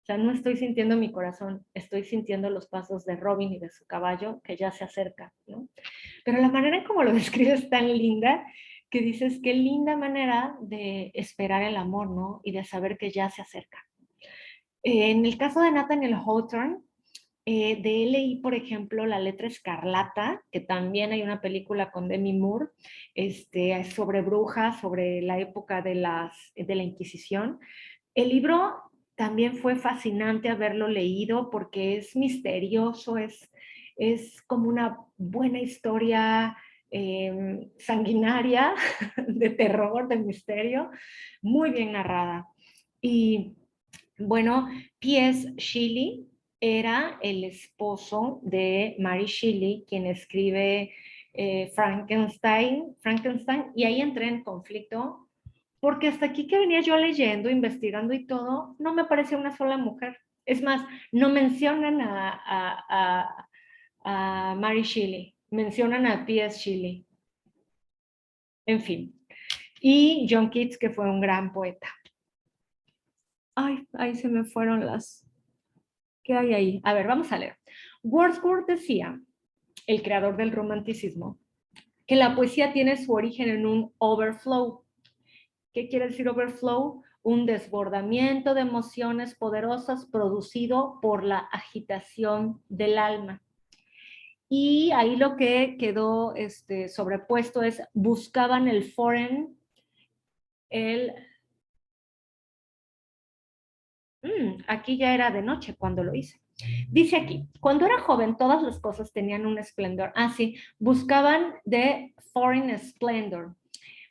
O sea, no estoy sintiendo mi corazón, estoy sintiendo los pasos de Robin y de su caballo que ya se acerca, ¿no? Pero la manera en cómo lo describe es tan linda que dices, qué linda manera de esperar el amor, ¿no? Y de saber que ya se acerca. En el caso de Nathaniel Hawthorne, de él leí, por ejemplo, La letra escarlata, que también hay una película con Demi Moore, sobre brujas, sobre la época de la Inquisición. El libro también fue fascinante haberlo leído porque es misterioso, es como una buena historia sanguinaria, de terror, de misterio, muy bien narrada. Y bueno, P.S. Shelley era el esposo de Mary Shelley, quien escribe Frankenstein, y ahí entré en conflicto, porque hasta aquí que venía yo leyendo, investigando y todo, no me parecía una sola mujer. Es más, no mencionan a Mary Shelley, mencionan a T.S. Shelley. En fin. Y John Keats, que fue un gran poeta. Ay, ahí se me fueron las... ¿Qué hay ahí? A ver, vamos a leer. Wordsworth decía, el creador del romanticismo, que la poesía tiene su origen en un overflow. ¿Qué quiere decir overflow? Un desbordamiento de emociones poderosas producido por la agitación del alma. Y ahí lo que quedó sobrepuesto es, buscaban el foreign, aquí ya era de noche cuando lo hice. Dice aquí, cuando era joven todas las cosas tenían un esplendor. Ah, sí, buscaban de foreign splendor.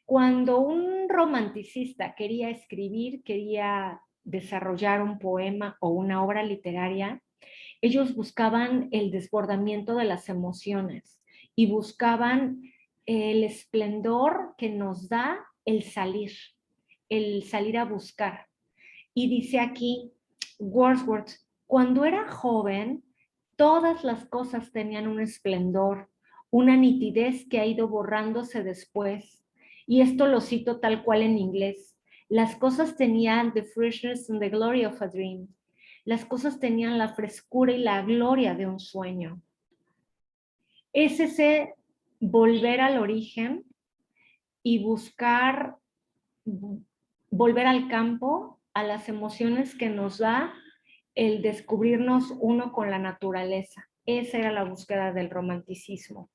Cuando un romanticista quería escribir, quería desarrollar un poema o una obra literaria, ellos buscaban el desbordamiento de las emociones y buscaban el esplendor que nos da el salir a buscar. Y dice aquí Wordsworth, cuando era joven, todas las cosas tenían un esplendor, una nitidez que ha ido borrándose después. Y esto lo cito tal cual en inglés. Las cosas tenían the freshness and the glory of a dream. Las cosas tenían la frescura y la gloria de un sueño. Es ese volver al origen y buscar, volver al campo, a las emociones que nos da el descubrirnos uno con la naturaleza. Esa era la búsqueda del romanticismo.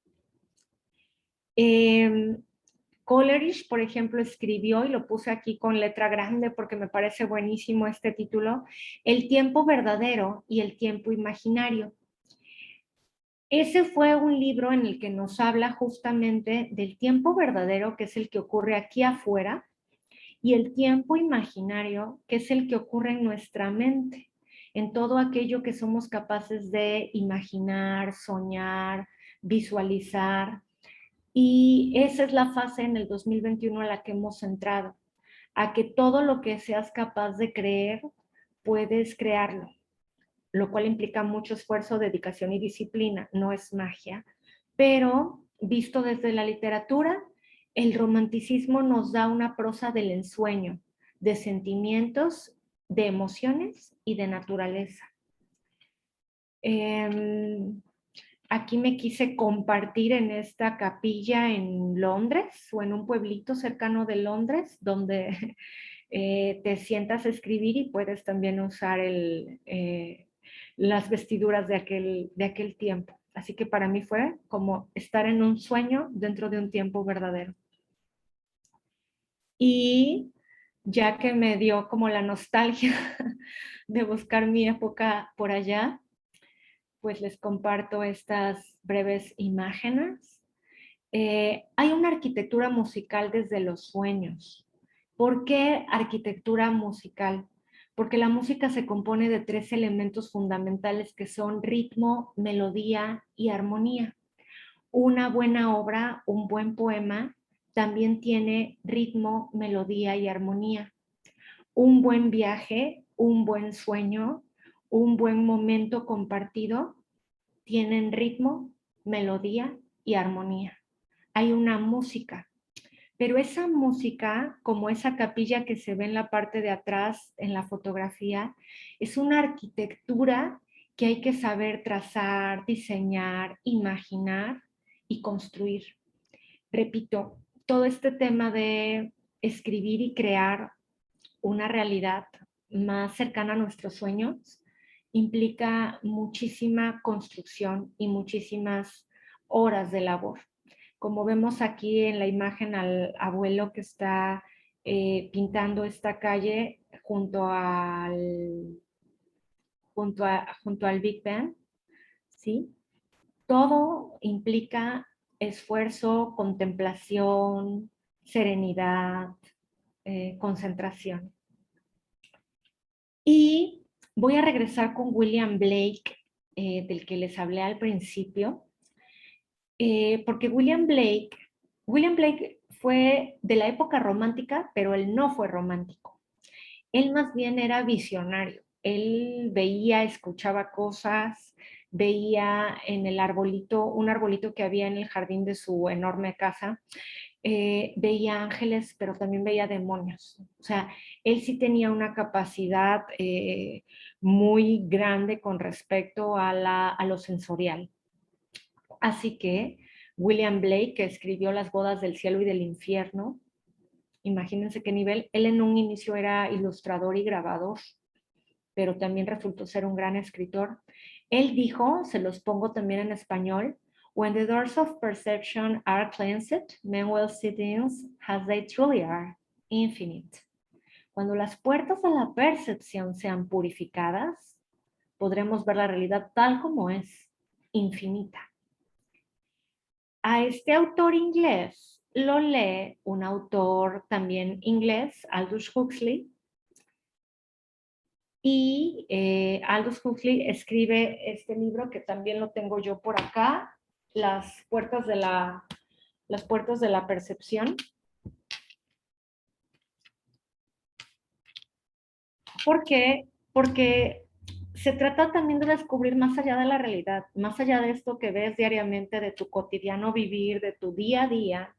Coleridge, por ejemplo, escribió, y lo puse aquí con letra grande porque me parece buenísimo este título, El tiempo verdadero y el tiempo imaginario. Ese fue un libro en el que nos habla justamente del tiempo verdadero, que es el que ocurre aquí afuera, y el tiempo imaginario, que es el que ocurre en nuestra mente, en todo aquello que somos capaces de imaginar, soñar, visualizar. Y esa es la fase en el 2021 a la que hemos entrado, a que todo lo que seas capaz de creer, puedes crearlo, lo cual implica mucho esfuerzo, dedicación y disciplina, no es magia, pero visto desde la literatura, el romanticismo nos da una prosa del ensueño, de sentimientos, de emociones y de naturaleza. Aquí me quise compartir en esta capilla en Londres o en un pueblito cercano de Londres, donde te sientas a escribir y puedes también usar las vestiduras de aquel tiempo. Así que para mí fue como estar en un sueño dentro de un tiempo verdadero. Y ya que me dio como la nostalgia de buscar mi época por allá, pues les comparto estas breves imágenes. Hay una arquitectura musical desde los sueños. ¿Por qué arquitectura musical? Porque la música se compone de 3 elementos fundamentales que son ritmo, melodía y armonía. Una buena obra, un buen poema, también tiene ritmo, melodía y armonía. Un buen viaje, un buen sueño, un buen momento compartido, tienen ritmo, melodía y armonía. Hay una música, pero esa música, como esa capilla que se ve en la parte de atrás en la fotografía, es una arquitectura que hay que saber trazar, diseñar, imaginar y construir. Repito, todo este tema de escribir y crear una realidad más cercana a nuestros sueños implica muchísima construcción y muchísimas horas de labor. Como vemos aquí en la imagen al abuelo que está pintando esta calle junto al Big Ben, ¿sí? Todo implica esfuerzo, contemplación, serenidad, concentración. Y voy a regresar con William Blake, del que les hablé al principio. porque William Blake fue de la época romántica, pero él no fue romántico. Él más bien era visionario. Él veía, escuchaba cosas, veía en el arbolito, un arbolito que había en el jardín de su enorme casa, veía ángeles, pero también veía demonios. O sea, él sí tenía una capacidad muy grande con respecto a lo sensorial. Así que William Blake, que escribió Las bodas del cielo y del infierno, imagínense qué nivel, él en un inicio era ilustrador y grabador, pero también resultó ser un gran escritor. Él dijo, se los pongo también en español, "When the doors of perception are cleansed, men will see things as they truly are, infinite." Cuando las puertas de la percepción sean purificadas, podremos ver la realidad tal como es, infinita. A este autor inglés lo lee un autor también inglés, Aldous Huxley, y Aldous Huxley escribe este libro que también lo tengo yo por acá, Las puertas de la percepción. ¿Por qué? Porque se trata también de descubrir más allá de la realidad, más allá de esto que ves diariamente, de tu cotidiano vivir, de tu día a día,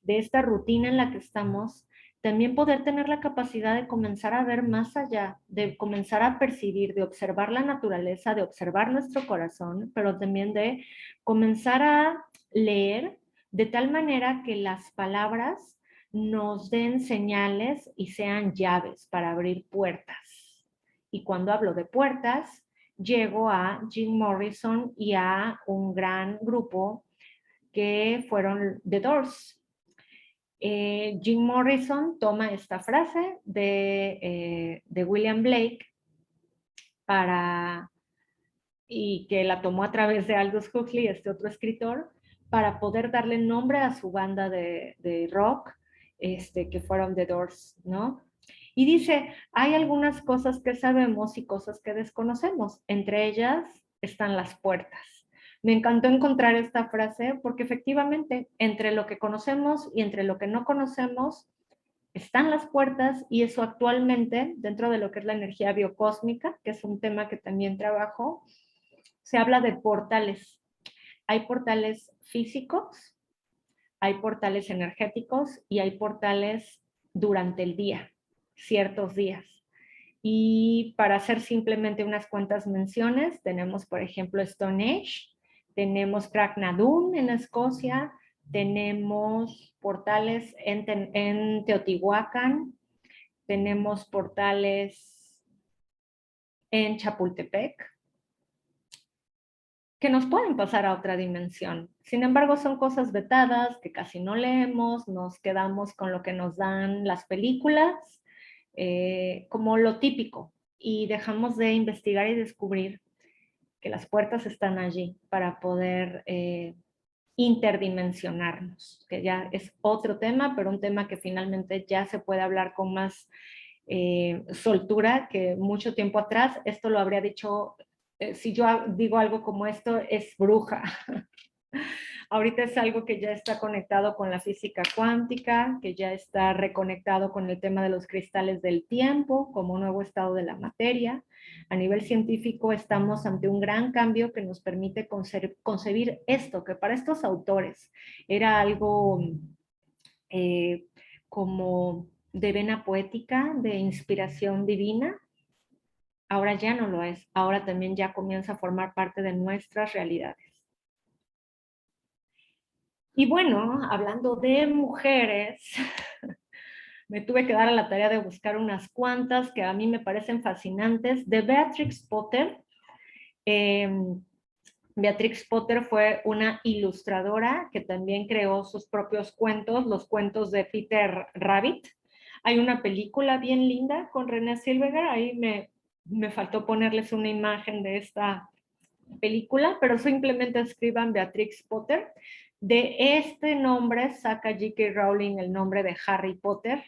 de esta rutina en la que estamos, también poder tener la capacidad de comenzar a ver más allá, de comenzar a percibir, de observar la naturaleza, de observar nuestro corazón, pero también de comenzar a leer de tal manera que las palabras nos den señales y sean llaves para abrir puertas. Y cuando hablo de puertas, llego a Jim Morrison y a un gran grupo que fueron The Doors. Jim Morrison toma esta frase de William Blake y que la tomó a través de Aldous Huxley, este otro escritor, para poder darle nombre a su banda de rock, que fueron The Doors, ¿no? Y dice, hay algunas cosas que sabemos y cosas que desconocemos, entre ellas están las puertas. Me encantó encontrar esta frase porque efectivamente entre lo que conocemos y entre lo que no conocemos están las puertas, y eso actualmente dentro de lo que es la energía biocósmica, que es un tema que también trabajo, se habla de portales. Hay portales físicos, hay portales energéticos y hay portales durante el día, ciertos días. Y para hacer simplemente unas cuantas menciones, tenemos por ejemplo Stonehenge, tenemos Craignadoon en Escocia, tenemos portales en Teotihuacán, tenemos portales en Chapultepec, que nos pueden pasar a otra dimensión. Sin embargo, son cosas vetadas que casi no leemos, nos quedamos con lo que nos dan las películas, como lo típico, y dejamos de investigar y descubrir que las puertas están allí para poder interdimensionarnos, que ya es otro tema, pero un tema que finalmente ya se puede hablar con más soltura que mucho tiempo atrás. Esto lo habría dicho, si yo digo algo como esto, es bruja. Ahorita es algo que ya está conectado con la física cuántica, que ya está reconectado con el tema de los cristales del tiempo como un nuevo estado de la materia. A nivel científico estamos ante un gran cambio que nos permite concebir esto, que para estos autores era algo como de vena poética, de inspiración divina. Ahora ya no lo es, ahora también ya comienza a formar parte de nuestras realidades. Y bueno, hablando de mujeres, me tuve que dar a la tarea de buscar unas cuantas que a mí me parecen fascinantes. De Beatrix Potter. Beatrix Potter fue una ilustradora que también creó sus propios cuentos, los cuentos de Peter Rabbit. Hay una película bien linda con Renée Zellweger, ahí me faltó ponerles una imagen de esta película, pero simplemente escriban Beatrix Potter. De este nombre saca J.K. Rowling el nombre de Harry Potter,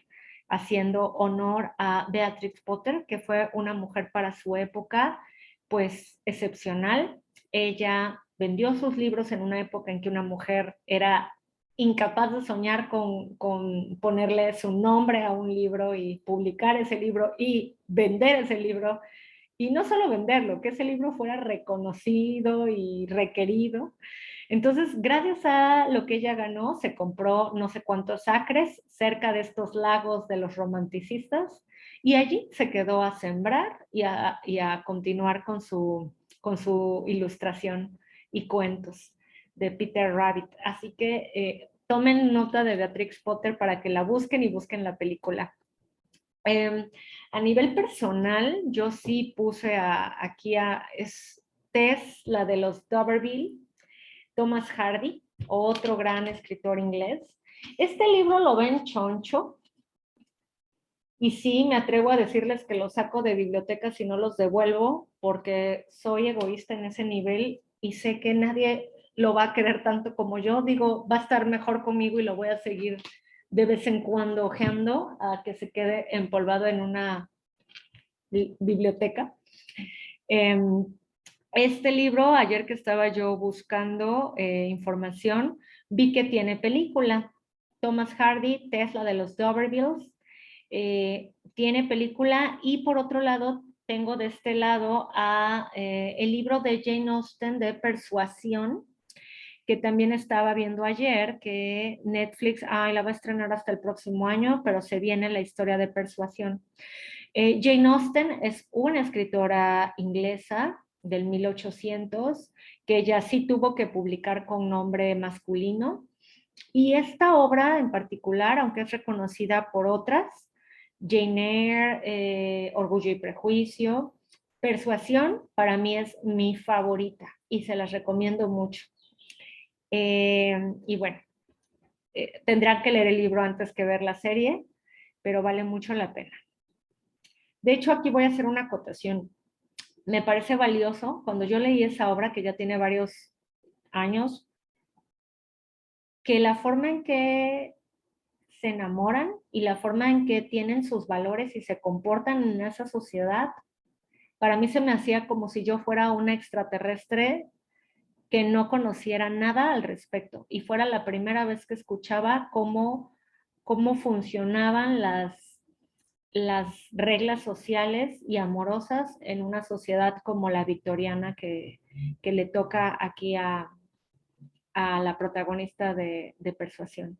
haciendo honor a Beatrix Potter, que fue una mujer para su época, pues excepcional. Ella, vendió sus libros en una época en que una mujer era incapaz de soñar con ponerle su nombre a un libro y publicar ese libro y vender ese libro. Y no solo venderlo, que ese libro fuera reconocido y requerido. Entonces, gracias a lo que ella ganó, se compró no sé cuántos acres cerca de estos lagos de los romanticistas y allí se quedó a sembrar y a continuar con su ilustración y cuentos de Peter Rabbit. Así que tomen nota de Beatrix Potter para que la busquen y busquen la película. A nivel personal, yo sí puse aquí a Tess, la de los D'Urberville, Thomas Hardy, otro gran escritor inglés. Este libro lo ven choncho y sí me atrevo a decirles que lo saco de bibliotecas y no los devuelvo porque soy egoísta en ese nivel y sé que nadie lo va a querer tanto como yo. Digo, va a estar mejor conmigo y lo voy a seguir de vez en cuando ojeando a que se quede empolvado en una biblioteca. Este libro, ayer que estaba yo buscando información, vi que tiene película. Thomas Hardy, Tesla de los D'Urbervilles, tiene película. Y por otro lado, tengo de este lado el libro de Jane Austen de Persuasión, que también estaba viendo ayer, que Netflix la va a estrenar hasta el próximo año, pero se viene la historia de Persuasión. Jane Austen es una escritora inglesa del 1800, que ella sí tuvo que publicar con nombre masculino. Y esta obra en particular, aunque es reconocida por otras, Jane Eyre, Orgullo y Prejuicio, Persuasión, para mí es mi favorita y se las recomiendo mucho. Y bueno, tendrán que leer el libro antes que ver la serie, pero vale mucho la pena. De hecho, aquí voy a hacer una acotación. Me parece valioso, cuando yo leí esa obra, que ya tiene varios años, que la forma en que se enamoran y la forma en que tienen sus valores y se comportan en esa sociedad, para mí se me hacía como si yo fuera una extraterrestre que no conociera nada al respecto y fuera la primera vez que escuchaba cómo funcionaban las reglas sociales y amorosas en una sociedad como la victoriana que le toca aquí a la protagonista de Persuasión.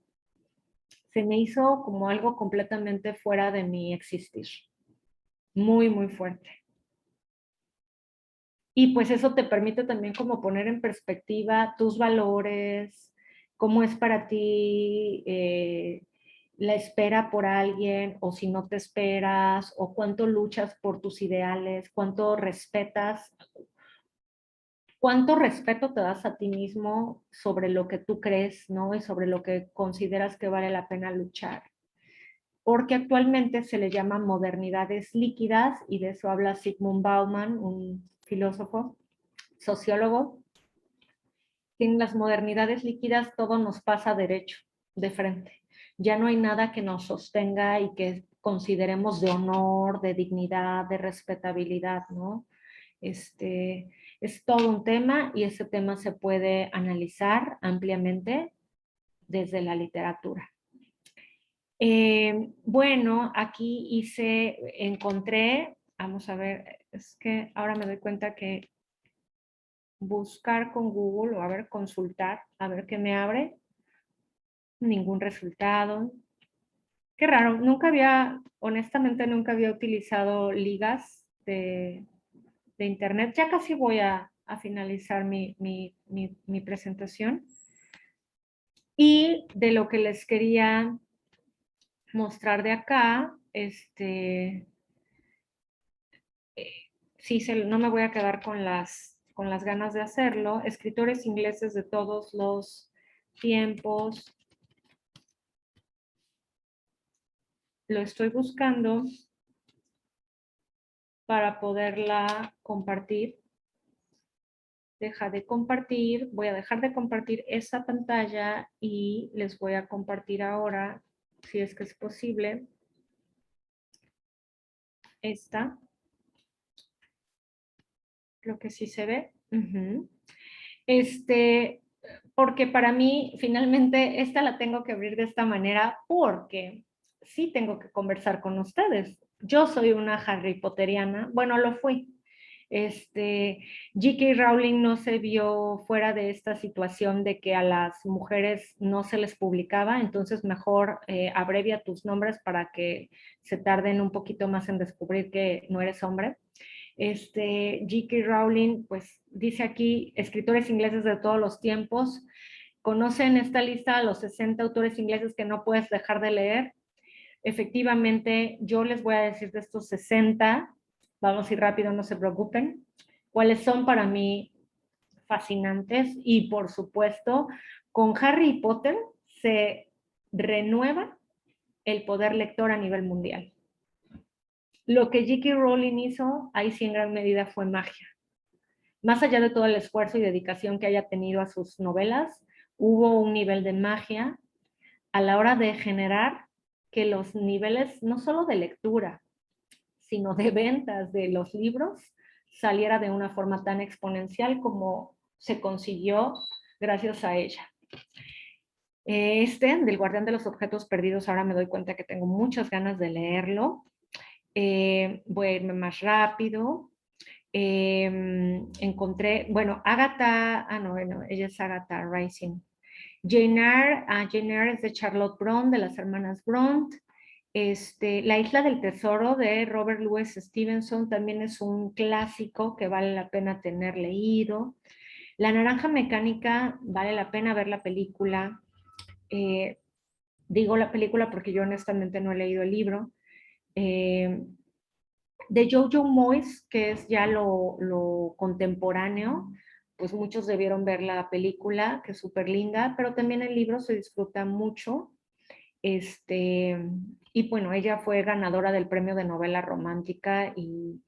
Se me hizo como algo completamente fuera de mi existir. Muy, muy fuerte. Y pues eso te permite también como poner en perspectiva tus valores, cómo es para ti la espera por alguien, o si no te esperas, o cuánto luchas por tus ideales, cuánto respeto te das a ti mismo sobre lo que tú crees, ¿no? Y sobre lo que consideras que vale la pena luchar. Porque actualmente se le llama modernidades líquidas, y de eso habla Zygmunt Bauman, un filósofo, sociólogo. En las modernidades líquidas todo nos pasa derecho, de frente. Ya no hay nada que nos sostenga y que consideremos de honor, de dignidad, de respetabilidad, ¿no? Es todo un tema, y ese tema se puede analizar ampliamente desde la literatura. Bueno, aquí encontré, vamos a ver, es que ahora me doy cuenta que buscar con Google, o a ver, consultar, a ver qué me abre, ningún resultado. Qué raro, honestamente nunca había utilizado ligas de internet. Ya casi voy a finalizar mi presentación. Y de lo que les quería mostrar de acá, sí, no me voy a quedar con las ganas de hacerlo. Escritores ingleses de todos los tiempos. Lo estoy buscando para poderla compartir. Deja de compartir. Voy a dejar de compartir esa pantalla y les voy a compartir ahora, si es que es posible, esta. Creo que sí se ve. Porque para mí, finalmente, esta la tengo que abrir de esta manera porque sí tengo que conversar con ustedes. Yo soy una Harry Potteriana, bueno, lo fui. J.K. Rowling no se vio fuera de esta situación de que a las mujeres no se les publicaba, entonces mejor abrevia tus nombres para que se tarden un poquito más en descubrir que no eres hombre. J.K. Rowling, pues dice aquí, escritores ingleses de todos los tiempos, conocen esta lista a los 60 autores ingleses que no puedes dejar de leer. Efectivamente, yo les voy a decir de estos 60, vamos a ir rápido, no se preocupen, cuáles son para mí fascinantes y por supuesto, con Harry Potter se renueva el poder lector a nivel mundial. Lo que J.K. Rowling hizo, ahí sí en gran medida fue magia. Más allá de todo el esfuerzo y dedicación que haya tenido a sus novelas, hubo un nivel de magia a la hora de generar que los niveles, no solo de lectura, sino de ventas de los libros, saliera de una forma tan exponencial como se consiguió gracias a ella. Del Guardián de los Objetos Perdidos, ahora me doy cuenta que tengo muchas ganas de leerlo. Voy a irme más rápido. Encontré, bueno, Agatha, bueno, ella es Agatha Rising. Jane Eyre es de Charlotte Brontë, de las hermanas Brontë. La Isla del Tesoro de Robert Louis Stevenson también es un clásico que vale la pena tener leído. La Naranja Mecánica, vale la pena ver la película. Digo la película porque yo honestamente no he leído el libro. De Jojo Moyes, que es ya lo contemporáneo, pues muchos debieron ver la película, que es súper linda, pero también el libro se disfruta mucho. Y bueno, ella fue ganadora del premio de novela romántica y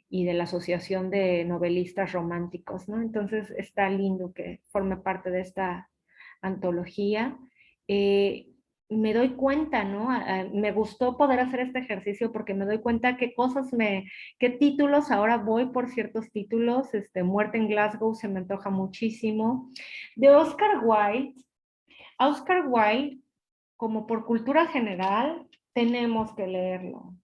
de la Asociación de Novelistas Románticos, ¿no? Entonces está lindo que forme parte de esta antología. Me doy cuenta, ¿no? Me gustó poder hacer este ejercicio porque me doy cuenta qué títulos, ahora voy por ciertos títulos, Muerte en Glasgow se me antoja muchísimo. De Oscar Wilde, como por cultura general, tenemos que leerlo.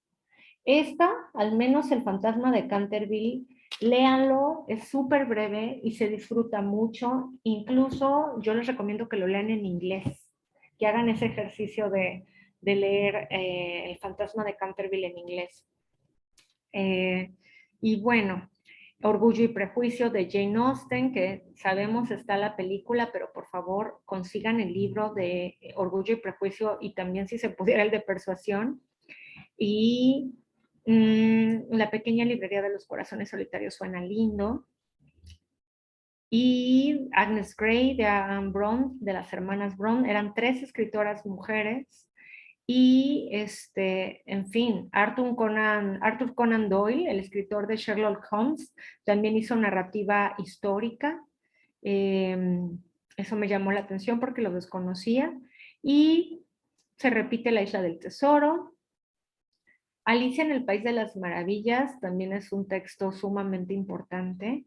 Al menos El Fantasma de Canterville, léanlo, es súper breve y se disfruta mucho. Incluso yo les recomiendo que lo lean en inglés, que hagan ese ejercicio de leer El Fantasma de Canterville en inglés. Y bueno, Orgullo y Prejuicio de Jane Austen, que sabemos está la película, pero por favor consigan el libro de Orgullo y Prejuicio y también si se pudiera el de Persuasión. Y La Pequeña Librería de los Corazones Solitarios suena lindo. Y Agnes Grey de Anne Brown, de las hermanas Brown, eran 3 escritoras mujeres. Y en fin, Arthur Conan Doyle, el escritor de Sherlock Holmes, también hizo narrativa histórica. Eso me llamó la atención porque lo desconocía. Y se repite La Isla del Tesoro. Alicia en el País de las Maravillas también es un texto sumamente importante.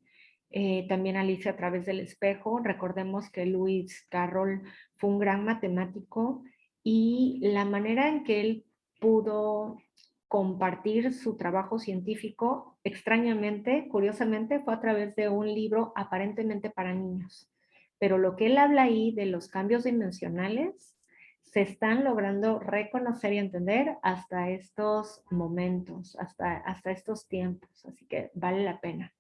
También Alicia a través del espejo. Recordemos que Lewis Carroll fue un gran matemático y la manera en que él pudo compartir su trabajo científico, extrañamente, curiosamente, fue a través de un libro aparentemente para niños. Pero lo que él habla ahí de los cambios dimensionales se están logrando reconocer y entender hasta estos momentos, hasta estos tiempos. Así que vale la pena.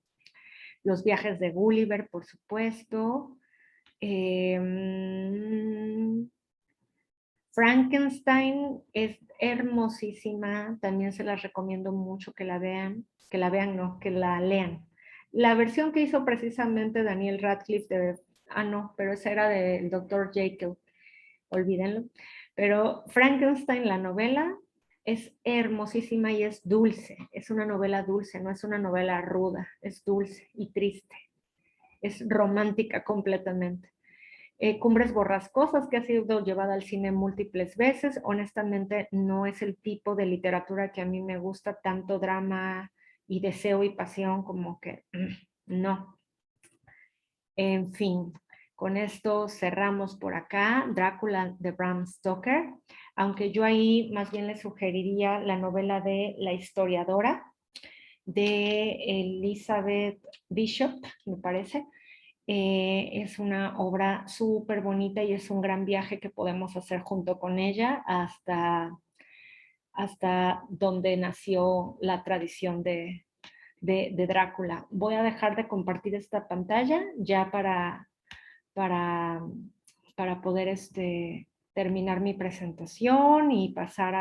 Los viajes de Gulliver, por supuesto. Frankenstein es hermosísima. También se las recomiendo mucho que la vean. Que la lean. La versión que hizo precisamente Daniel Radcliffe no, pero esa era del Dr. Jekyll. Olvídenlo. Pero Frankenstein, la novela, es hermosísima y es dulce. Es una novela dulce, no es una novela ruda. Es dulce y triste. Es romántica completamente. Cumbres Borrascosas, que ha sido llevada al cine múltiples veces. Honestamente, no es el tipo de literatura que a mí me gusta, tanto drama y deseo y pasión, como que no. En fin, con esto cerramos por acá Drácula de Bram Stoker, aunque yo ahí más bien le sugeriría la novela de La historiadora de Elizabeth Bishop, me parece. Es una obra súper bonita y es un gran viaje que podemos hacer junto con ella hasta donde nació la tradición de Drácula. Voy a dejar de compartir esta pantalla ya para, para poder terminar mi presentación y pasar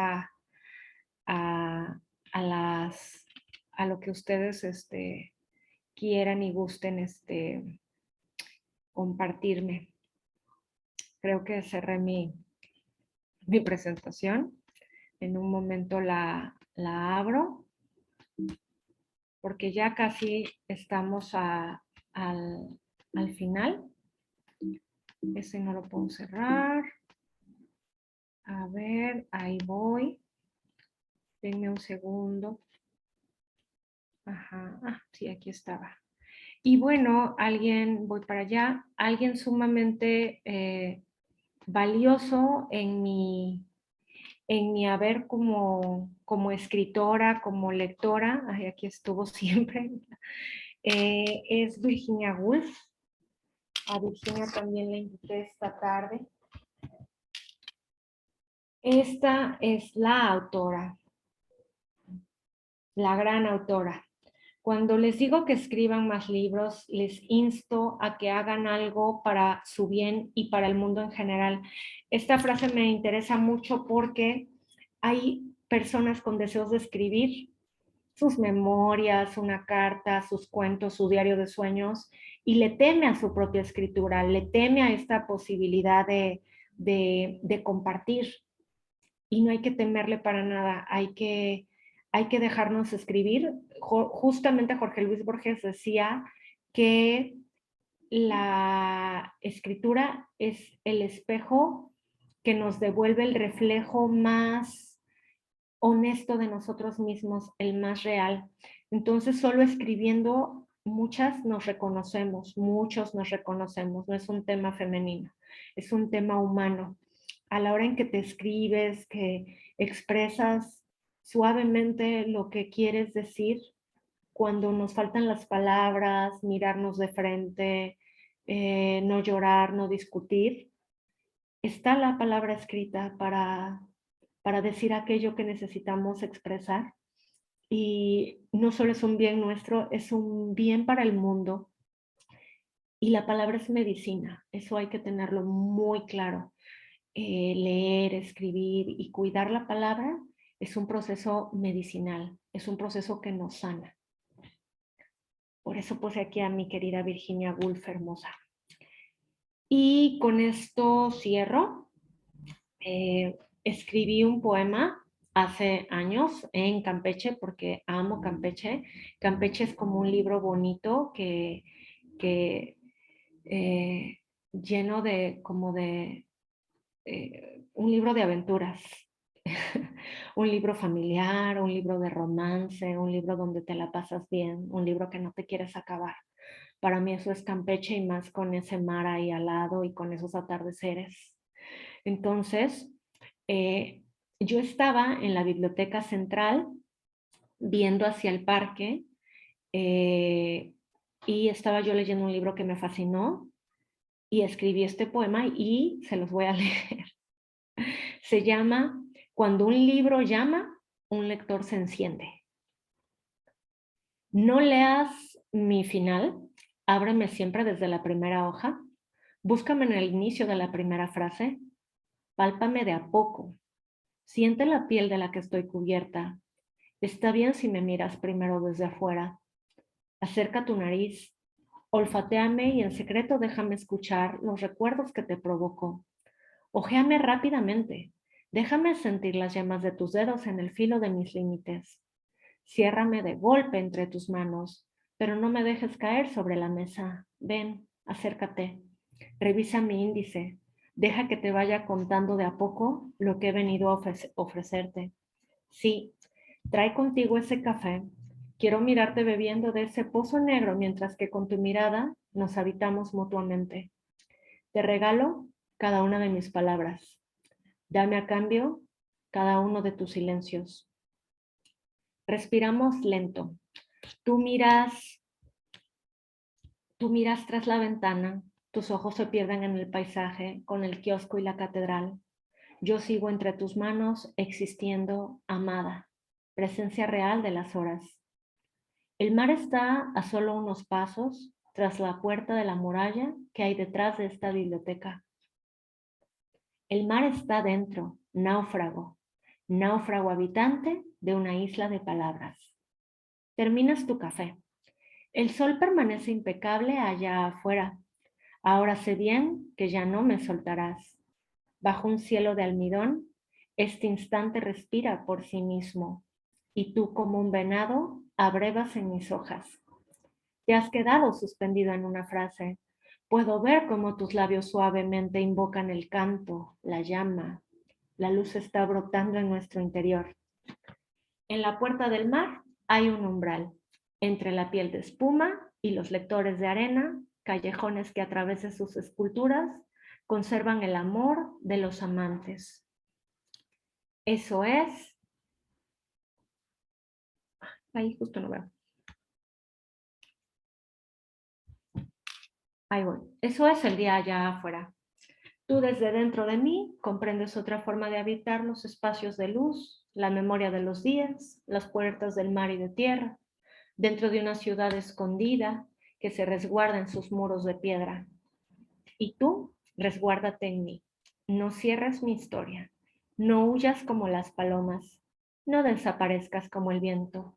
a, a lo que ustedes quieran y gusten compartirme. Creo que cerré mi presentación. En un momento la abro porque ya casi estamos al final. Ese no lo puedo cerrar. A ver, ahí voy. Denme un segundo. Ajá, sí, aquí estaba. Y bueno, voy para allá, alguien sumamente valioso en mi haber como escritora, como lectora, aquí estuvo siempre, es Virginia Woolf. A Virginia también la invité esta tarde. Esta es la autora, la gran autora. Cuando les digo que escriban más libros, les insto a que hagan algo para su bien y para el mundo en general. Esta frase me interesa mucho porque hay personas con deseos de escribir sus memorias, una carta, sus cuentos, su diario de sueños, y le teme a su propia escritura, le teme a esta posibilidad de compartir. Y no hay que temerle para nada, hay que dejarnos escribir. Justamente Jorge Luis Borges decía que la escritura es el espejo que nos devuelve el reflejo más honesto de nosotros mismos, el más real. Entonces, solo escribiendo, muchas nos reconocemos, muchos nos reconocemos, no es un tema femenino, es un tema humano. A la hora en que te escribes, que expresas suavemente lo que quieres decir, cuando nos faltan las palabras, mirarnos de frente, no llorar, no discutir, está la palabra escrita para decir aquello que necesitamos expresar. Y no solo es un bien nuestro, es un bien para el mundo. Y la palabra es medicina, eso hay que tenerlo muy claro. Leer, escribir y cuidar la palabra es un proceso medicinal, es un proceso que nos sana. Por eso puse aquí a mi querida Virginia Woolf, hermosa. Y con esto cierro. Escribí un poema hace años en Campeche porque amo Campeche. Campeche es como un libro bonito que lleno de un libro de aventuras, un libro familiar, un libro de romance, un libro donde te la pasas bien, un libro que no te quieres acabar. Para mí eso es Campeche y más con ese mar ahí al lado y con esos atardeceres. Entonces, yo estaba en la biblioteca central viendo hacia el parque y estaba yo leyendo un libro que me fascinó y escribí este poema y se los voy a leer. Se llama Cuando un libro llama, un lector se enciende. No leas mi final, ábreme siempre desde la primera hoja, búscame en el inicio de la primera frase, pálpame de a poco, siente la piel de la que estoy cubierta. Está bien si me miras primero desde afuera. Acerca tu nariz, olfatéame y en secreto déjame escuchar los recuerdos que te provoco. Ojéame rápidamente. Déjame sentir las llamas de tus dedos en el filo de mis límites. Ciérrame de golpe entre tus manos, pero no me dejes caer sobre la mesa. Ven, acércate. Revisa mi índice. Deja que te vaya contando de a poco lo que he venido a ofrecerte. Sí, trae contigo ese café. Quiero mirarte bebiendo de ese pozo negro mientras que con tu mirada nos habitamos mutuamente. Te regalo cada una de mis palabras. Dame a cambio cada uno de tus silencios. Respiramos lento. Tú miras tras la ventana, tus ojos se pierden en el paisaje con el kiosco y la catedral. Yo sigo entre tus manos existiendo, amada, presencia real de las horas. El mar está a solo unos pasos tras la puerta de la muralla que hay detrás de esta biblioteca. El mar está dentro, náufrago habitante de una isla de palabras. Terminas tu café. El sol permanece impecable allá afuera. Ahora sé bien que ya no me soltarás. Bajo un cielo de almidón, este instante respira por sí mismo, y tú como un venado abrevas en mis hojas. Te has quedado suspendido en una frase. Puedo ver cómo tus labios suavemente invocan el canto, la llama. La luz está brotando en nuestro interior. En la puerta del mar hay un umbral. Entre la piel de espuma y los lectores de arena, callejones que a través de sus esculturas conservan el amor de los amantes. Eso es... Ahí justo no veo. Ahí voy. Eso es el día allá afuera. Tú desde dentro de mí comprendes otra forma de habitar los espacios de luz, la memoria de los días, las puertas del mar y de tierra, dentro de una ciudad escondida que se resguarda en sus muros de piedra. Y tú, resguárdate en mí. No cierres mi historia. No huyas como las palomas. No desaparezcas como el viento.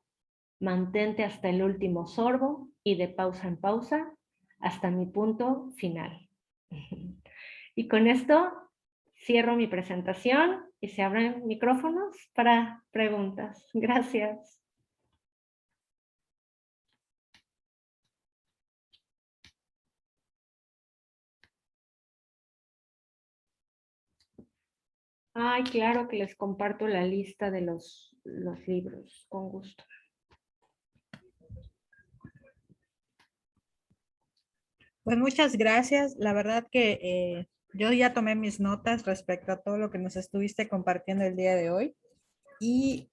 Mantente hasta el último sorbo y de pausa en pausa hasta mi punto final. Y con esto cierro mi presentación y se abren micrófonos para preguntas. Gracias. Ay, claro que les comparto la lista de los libros, con gusto. Pues muchas gracias. La verdad que yo ya tomé mis notas respecto a todo lo que nos estuviste compartiendo el día de hoy. Y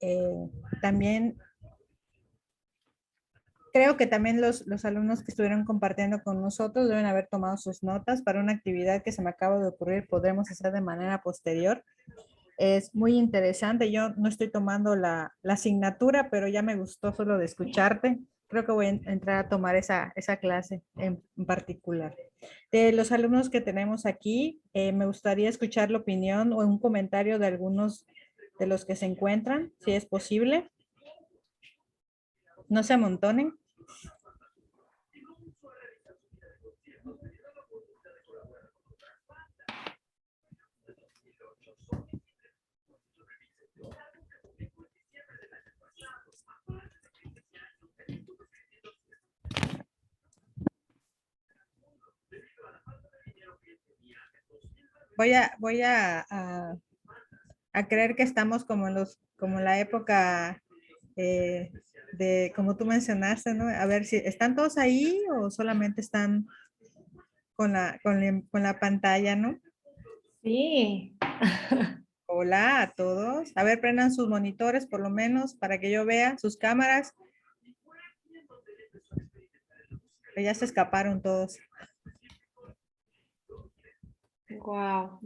también creo que también los alumnos que estuvieron compartiendo con nosotros deben haber tomado sus notas para una actividad que se me acaba de ocurrir, podremos hacer de manera posterior. Es muy interesante. Yo no estoy tomando la asignatura, pero ya me gustó solo de escucharte. Creo que voy a entrar a tomar esa clase en particular. De los alumnos que tenemos aquí, me gustaría escuchar la opinión o un comentario de algunos de los que se encuentran, si es posible. No se amontonen. Voy a creer que estamos como como en la época como tú mencionaste, ¿no? A ver si están todos ahí o solamente están con la pantalla, ¿no? Sí. Hola a todos. A ver, prendan sus monitores por lo menos para que yo vea sus cámaras. Ya se escaparon todos. Wow.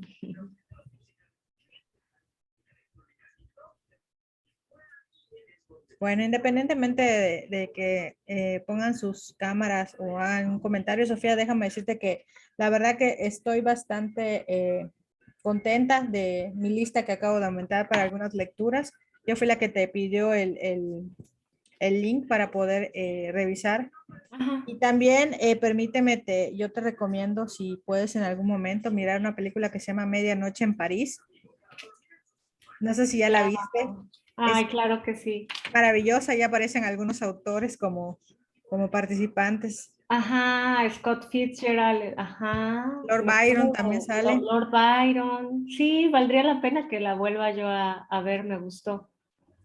Bueno, independientemente de que pongan sus cámaras o hagan un comentario, Sofía, déjame decirte que la verdad que estoy bastante contenta de mi lista que acabo de aumentar para algunas lecturas. Yo fui la que te pidió el link para poder revisar. Ajá. Y también permíteme, yo te recomiendo si puedes en algún momento mirar una película que se llama Medianoche en París. No sé si ya la viste. Es Ay, claro que sí. maravillosa, ya aparecen algunos autores como participantes. Ajá, Scott Fitzgerald, ajá. Lord Me Byron también acuerdo. sale. Lord Byron. Sí, valdría la pena que la vuelva yo a ver, me gustó.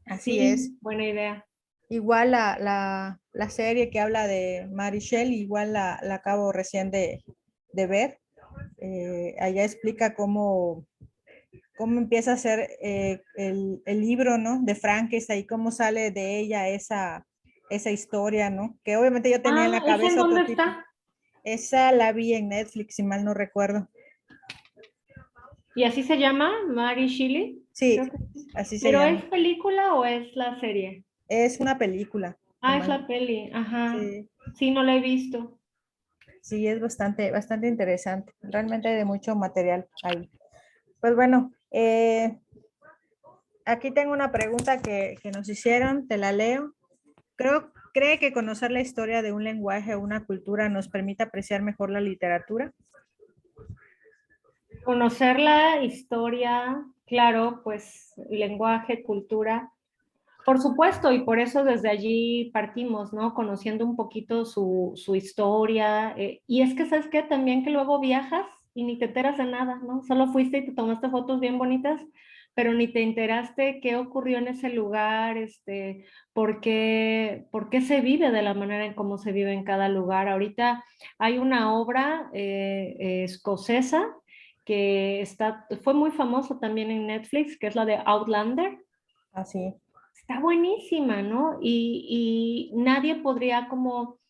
Así es. Sí, buena idea. igual la serie que habla de Mary Shelley, igual la acabo recién de ver. Allá explica cómo empieza a ser el libro, ¿no? De Frankenstein y cómo sale de ella esa historia, ¿no? Que obviamente yo tenía en Ah, la ¿ese en cabeza dónde otro tipo. está? Esa la vi en Netflix, si mal no recuerdo. ¿Y así se llama? Mary Shelley. Sí, Creo que sí. así se ¿Pero es llama. película o es la serie? Es una película. si Ah, es mal- la peli. Ajá. Sí, Sí, no la he visto. sí, es bastante interesante. Realmente hay de mucho material ahí. Pues bueno, aquí tengo una pregunta que nos hicieron, te la leo. ¿Cree que conocer la historia de un lenguaje o una cultura nos permite apreciar mejor la literatura? Conocer la historia, claro, pues lenguaje, cultura. Por supuesto, y por eso desde allí partimos, ¿no? Conociendo un poquito su historia. Y es que, ¿sabes qué? También que luego viajas y ni te enteras de nada, ¿no? Solo fuiste y te tomaste fotos bien bonitas, pero ni te enteraste qué ocurrió en ese lugar, por qué se vive de la manera en cómo se vive en cada lugar. Ahorita hay una obra escocesa fue muy famosa también en Netflix, que es la de Outlander. Así, Está buenísima, ¿no? Y nadie podría como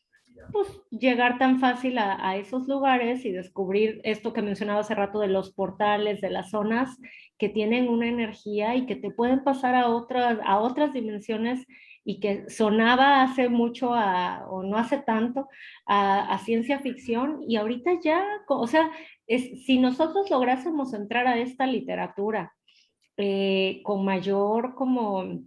pues, llegar tan fácil a esos lugares y descubrir esto que mencionaba hace rato de los portales, de las zonas que tienen una energía y que te pueden pasar a otras dimensiones y que sonaba hace mucho o no hace tanto a ciencia ficción y ahorita ya, o sea, si nosotros lográsemos entrar a esta literatura con mayor como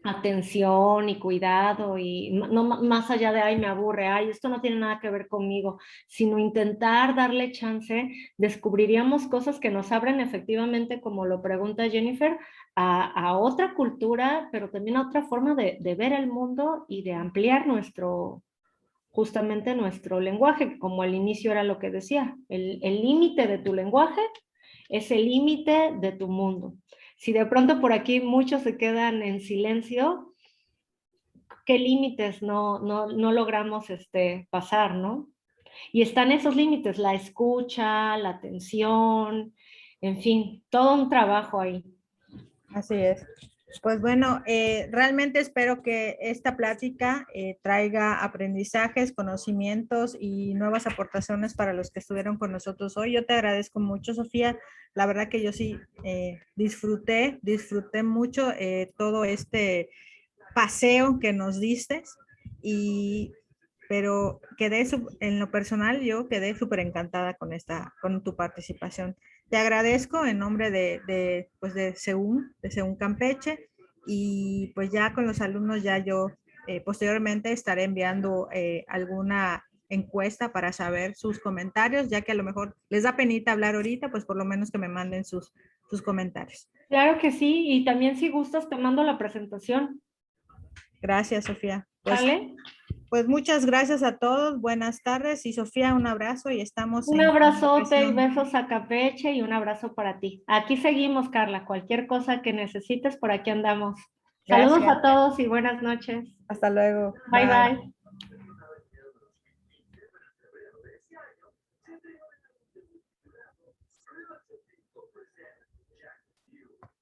atención y cuidado y no más allá de, ay, me aburre, ay, esto no tiene nada que ver conmigo, sino intentar darle chance, descubriríamos cosas que nos abren efectivamente, como lo pregunta Jennifer, a otra cultura, pero también a otra forma de ver el mundo y de ampliar justamente nuestro lenguaje, como al inicio era lo que decía, el límite de tu lenguaje es el límite de tu mundo. Si de pronto por aquí muchos se quedan en silencio, ¿qué límites no logramos pasar, no? Y están esos límites, la escucha, la atención, en fin, todo un trabajo ahí. así es. Pues bueno, realmente espero que esta plática traiga aprendizajes, conocimientos y nuevas aportaciones para los que estuvieron con nosotros hoy. Yo te agradezco mucho, Sofía. La verdad que yo sí disfruté mucho todo este paseo que nos diste y pero en lo personal, yo quedé súper encantada con tu participación. Te agradezco en nombre pues de SEUN Campeche, y pues ya con los alumnos ya yo posteriormente estaré enviando alguna encuesta para saber sus comentarios, ya que a lo mejor les da penita hablar ahorita, pues por lo menos que me manden sus comentarios. Claro que sí, y también si gustas te mando la presentación, Gracias, Sofía. ¿vale? Pues muchas gracias a todos. Buenas tardes y Sofía, un abrazo y estamos Un en abrazote y comunicación. besos a Campeche y un abrazo para ti. Aquí seguimos, Carla. Cualquier cosa que necesites, por aquí andamos. Saludos Gracias. a todos y buenas noches. Hasta luego. Bye Bye. bye.